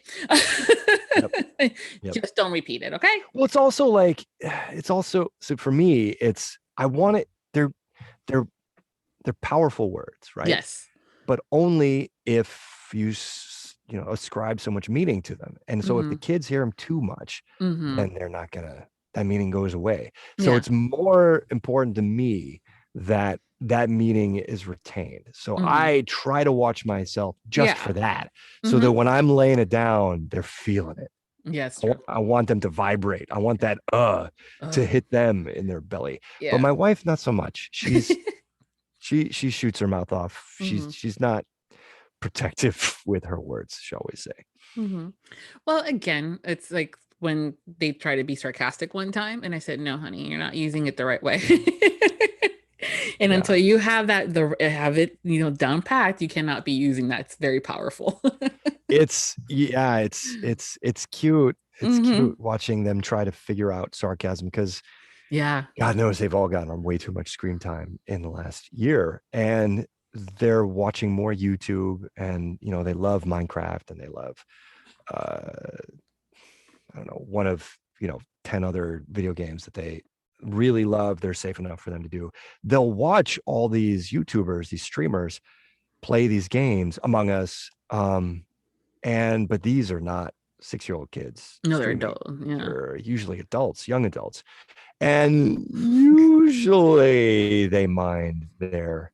Just don't repeat it, okay? Well, it's also so for me, I want it. They're powerful words, right? Yes. But only if you ascribe so much meaning to them. And so if the kids hear them too much, then they're not gonna. That meaning goes away. So it's more important to me that meaning is retained. So I try to watch myself just for that, so that when I'm laying it down, they're feeling it. Yes, I want them to vibrate. I want that to hit them in their belly. But my wife, not so much. She's she shoots her mouth off. She's not protective with her words, shall we say. Well, again, it's like when they try to be sarcastic one time, and I said, no, honey, you're not using it the right way. And until you have have it, down packed, you cannot be using that. It's very powerful. It's cute. It's cute watching them try to figure out sarcasm, because God knows they've all gotten on way too much screen time in the last year, and they're watching more YouTube, and they love Minecraft, and they love I don't know, one of 10 other video games that they really love. They're safe enough for them to do. They'll watch all these YouTubers, these streamers play these games, Among Us, but these are not 6-year-old kids. No, they're adult. Yeah. They're usually adults, young adults, and usually they mind their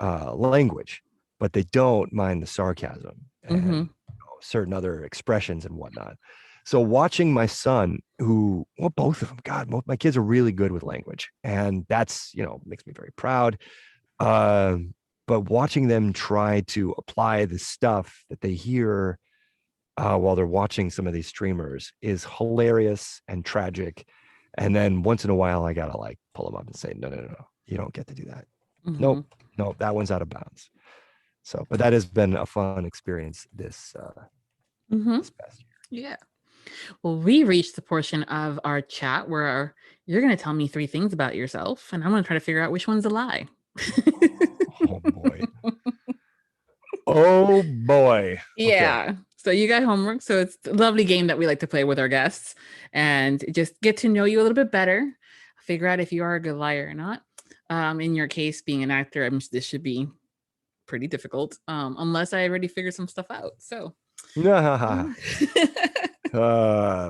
language. but they don't mind the sarcasm and Mhm. certain other expressions and whatnot. So watching my son, both of them, God, both my kids are really good with language, and that's makes me very proud. But watching them try to apply the stuff that they hear while they're watching some of these streamers is hilarious and tragic. And then once in a while, I gotta like pull them up and say, no, you don't get to do that. Mhm. Nope, that one's out of bounds. So, but that has been a fun experience this Mhm. past year. Yeah. Well, we reached the portion of our chat where you're going to tell me 3 things about yourself, and I'm going to try to figure out which one's a lie. Oh boy. Oh boy. Yeah. Okay. So you got homework. So it's a lovely game that we like to play with our guests and just get to know you a little bit better, figure out if you are a good liar or not. In your case, being an actor, this should be pretty difficult, unless I already figured some stuff out. So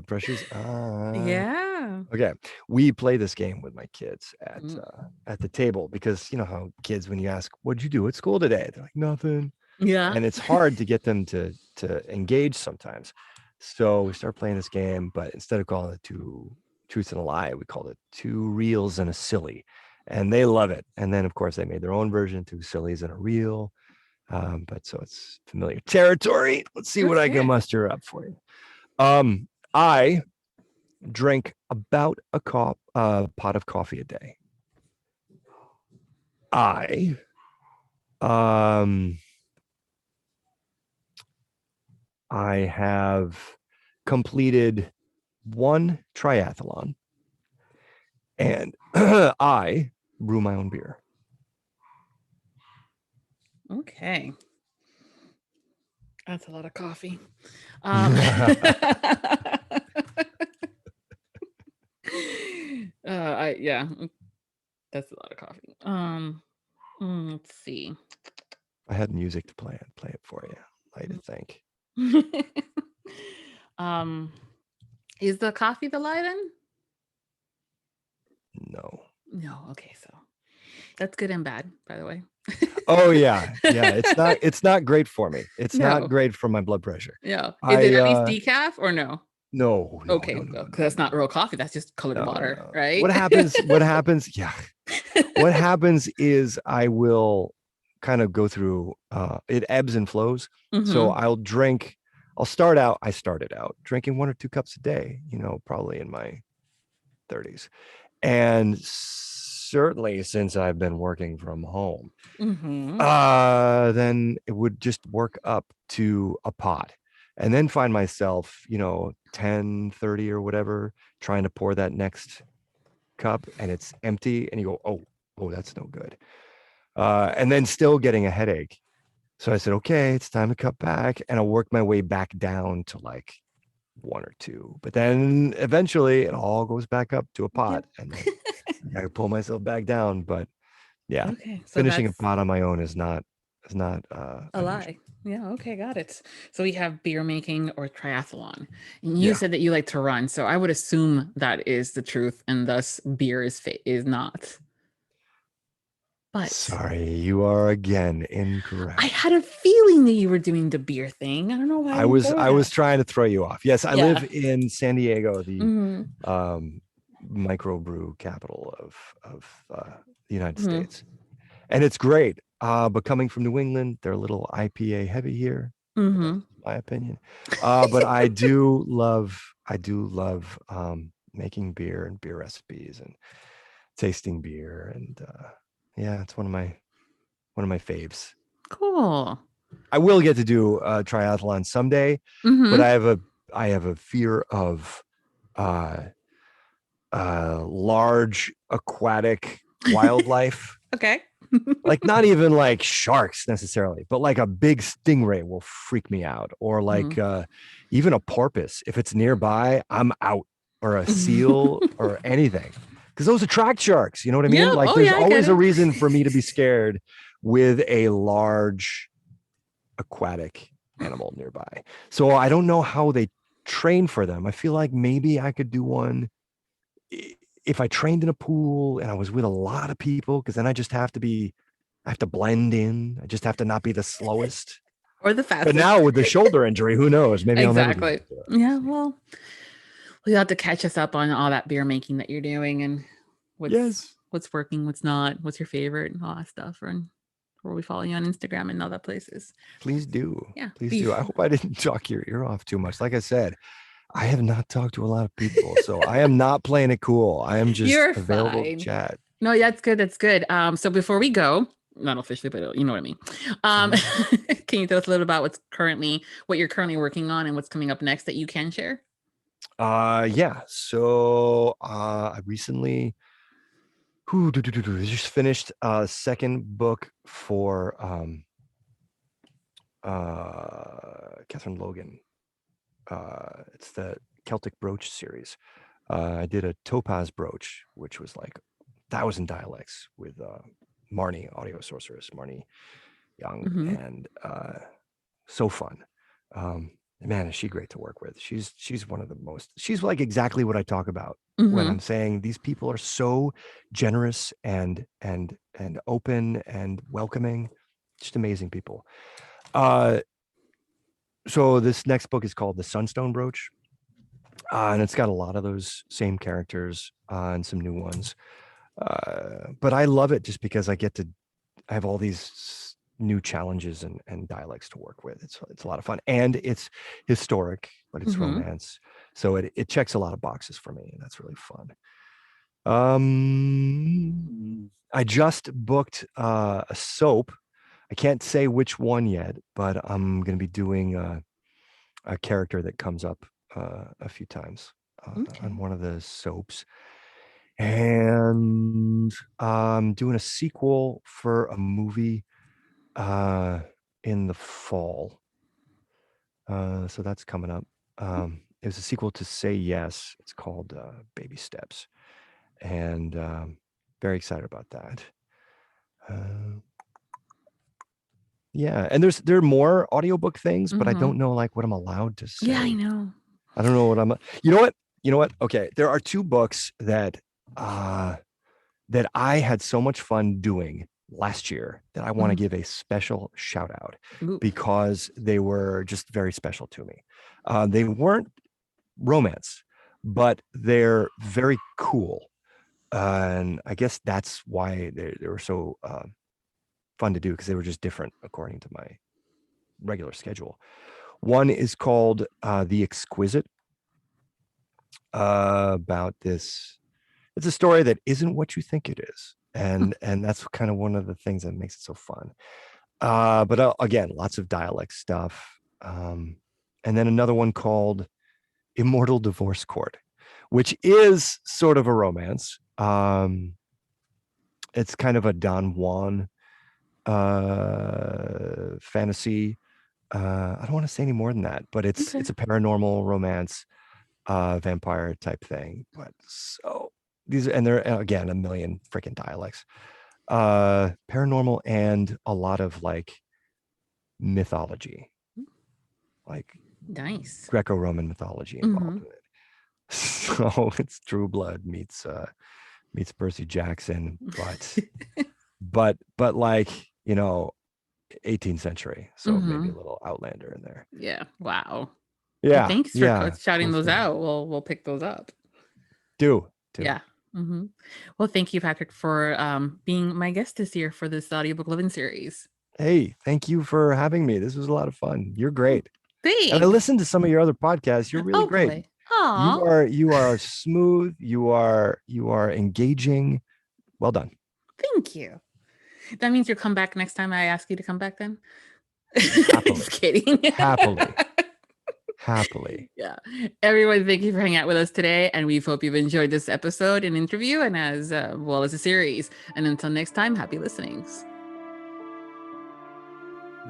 Pressure's on. yeah. Okay. We play this game with my kids Mm. at the table because you know how kids, when you ask, what'd you do at school today? They're like, nothing. Yeah. And it's hard to get them to engage sometimes. So we start playing this game, but instead of calling it 2 truths and a lie, we called it 2 reals and a silly. And they love it. And then of course they made their own version, 2 sillies and a reel. But so it's familiar territory. Let's see what I can muster up for you. I drink about a pot of coffee a day. I have completed 1 triathlon, and I brew my own beer. Okay. That's a lot of coffee. Yeah, that's a lot of coffee. Let's see. If I had music to play, I'd play it for you. I to think. Is the coffee the lie then? No. Okay, so that's good and bad, by the way. Oh yeah. It's not great for me. It's not great for my blood pressure. Yeah. Is it at least decaf or no? No. Okay, because that's not real coffee. That's just colored water, right? What happens? Yeah. What happens is I will kind of go through. It ebbs and flows. So I started out drinking 1 or 2 cups a day. Probably in my 30s, and certainly since I've been working from home, then it would just work up to a pot. And then find myself, 10:30 or whatever, trying to pour that next cup and it's empty. And you go, oh, that's no good. And then still getting a headache. So I said, okay, it's time to cut back. And I'll work my way back down to like 1 or 2. But then eventually it all goes back up to a pot. And then I pull myself back down. But yeah, so finishing a pot on my own is not a lie. Yeah. Okay. Got it. So we have beer making or triathlon. And you said that you like to run. So I would assume that is the truth. And thus beer is not. But sorry, you are again incorrect. I had a feeling that you were doing the beer thing. I don't know why. I was trying to throw you off. Yes, I live in San Diego, the microbrew capital of the United States. And it's great. But coming from New England, they're a little IPA heavy here. That's my opinion. But I do love making beer and beer recipes and tasting beer. And it's one of my faves. Cool. I will get to do a triathlon someday, but I have a fear of large aquatic wildlife. Okay. Like not even like sharks necessarily, but like a big stingray will freak me out, or like even a porpoise. If it's nearby, I'm out, or a seal or anything, because those attract sharks. You know what I mean? Like there's always a reason for me to be scared with a large aquatic animal nearby. So I don't know how they train for them. I feel like maybe I could do one if I trained in a pool and I was with a lot of people, because then I just have to be I have to blend in. I just have to not be the slowest. Or the But fastest. now with the shoulder injury, who knows? Maybe I'll never do Exactly. that. Yeah. Well, you'll have to catch us up on all that beer making that you're doing and what's working, what's not, what's your favorite, and all that stuff. And where we follow you on Instagram and other places. Please do. Yeah. Please do. I hope I didn't talk your ear off too much. Like I said, I have not talked to a lot of people, so I am not playing it cool. I am just You're available fine. to chat. No, that's good. That's good. So before we go, not officially, but you know what I mean. Can you tell us a little about what you're currently working on and what's coming up next that you can share? Yeah. So I recently just finished a second book for Catherine Logan. It's the Celtic Brooch series. I did a topaz brooch, which was like 1,000 dialects with Marnie, audio sorceress, Marnie Young, and so fun. Man, is she great to work with. She's one of the most, she's like exactly what I talk about when I'm saying these people are so generous and open and welcoming. Just amazing people. So this next book is called The Sunstone Brooch. And it's got a lot of those same characters and some new ones. But I love it just because I have all these new challenges and dialects to work with. It's a lot of fun, and it's historic, but it's romance. So it checks a lot of boxes for me, and that's really fun. I just booked a soap. I can't say which one yet, but I'm going to be doing a character that comes up a few times on one of the soaps. And I'm doing a sequel for a movie in the fall. So that's coming up. It was a sequel to Say Yes. It's called Baby Steps. And very excited about that. Yeah, and there are more audiobook things, but I don't know like what I'm allowed to say. Yeah, I know. I don't know what you know what? Okay, there are two books that I had so much fun doing last year that I want to give a special shout out because they were just very special to me. They weren't romance, but they're very cool. And I guess that's why they were so fun to do, because they were just different according to my regular schedule. One is called The Exquisite, about this. It's a story that isn't what you think it is. And that's kind of one of the things that makes it so fun. But again, lots of dialect stuff. And then another one called Immortal Divorce Court, which is sort of a romance. It's kind of a Don Juan fantasy. I don't want to say any more than that, but it's a paranormal romance, vampire type thing. But so they're again a million freaking dialects, paranormal, and a lot of like mythology, like nice Greco-Roman mythology involved in it. So it's True Blood meets Percy Jackson, but like 18th century, so maybe a little Outlander in there. Yeah. Wow. Yeah. Well, thanks for shouting those out. We'll pick those up. Do. Yeah. Well, thank you, Patrick, for being my guest this year for this Audiobook Lovin Series. Hey, thank you for having me. This was a lot of fun. You're great. Thanks. And I listened to some of your other podcasts. You're really great. You are smooth. You are engaging. Well done. Thank you. That means you'll come back next time I ask you to come back then? Just kidding. Happily. Yeah. Everyone, thank you for hanging out with us today. And we hope you've enjoyed this episode and interview, and as well as the series. And until next time, happy listenings.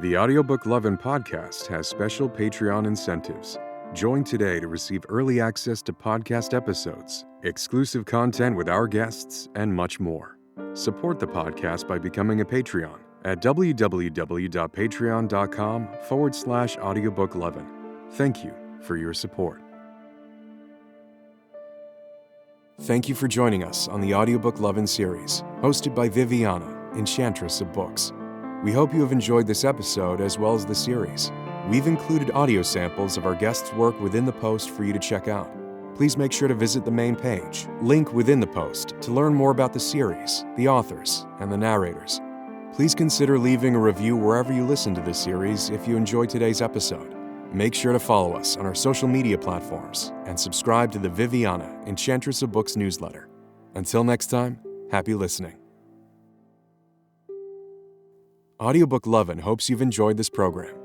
The Audiobook Lovin podcast has special Patreon incentives. Join today to receive early access to podcast episodes, exclusive content with our guests, and much more. Support the podcast by becoming a Patreon at www.patreon.com/audiobooklovin. Thank you for your support. Thank you for joining us on the Audiobook Lovin Series, hosted by Viviana. Enchantress of Books. We hope you have enjoyed this episode as well as the series. We've included audio samples of our guests' work within the post for you to check out. Please make sure to visit the main page, link within the post, to learn more about the series, the authors, and the narrators. Please consider leaving a review wherever you listen to this series if you enjoyed today's episode. Make sure to follow us on our social media platforms and subscribe to the Viviana, Enchantress of Books newsletter. Until next time, happy listening. Audiobook Lovin hopes you've enjoyed this program.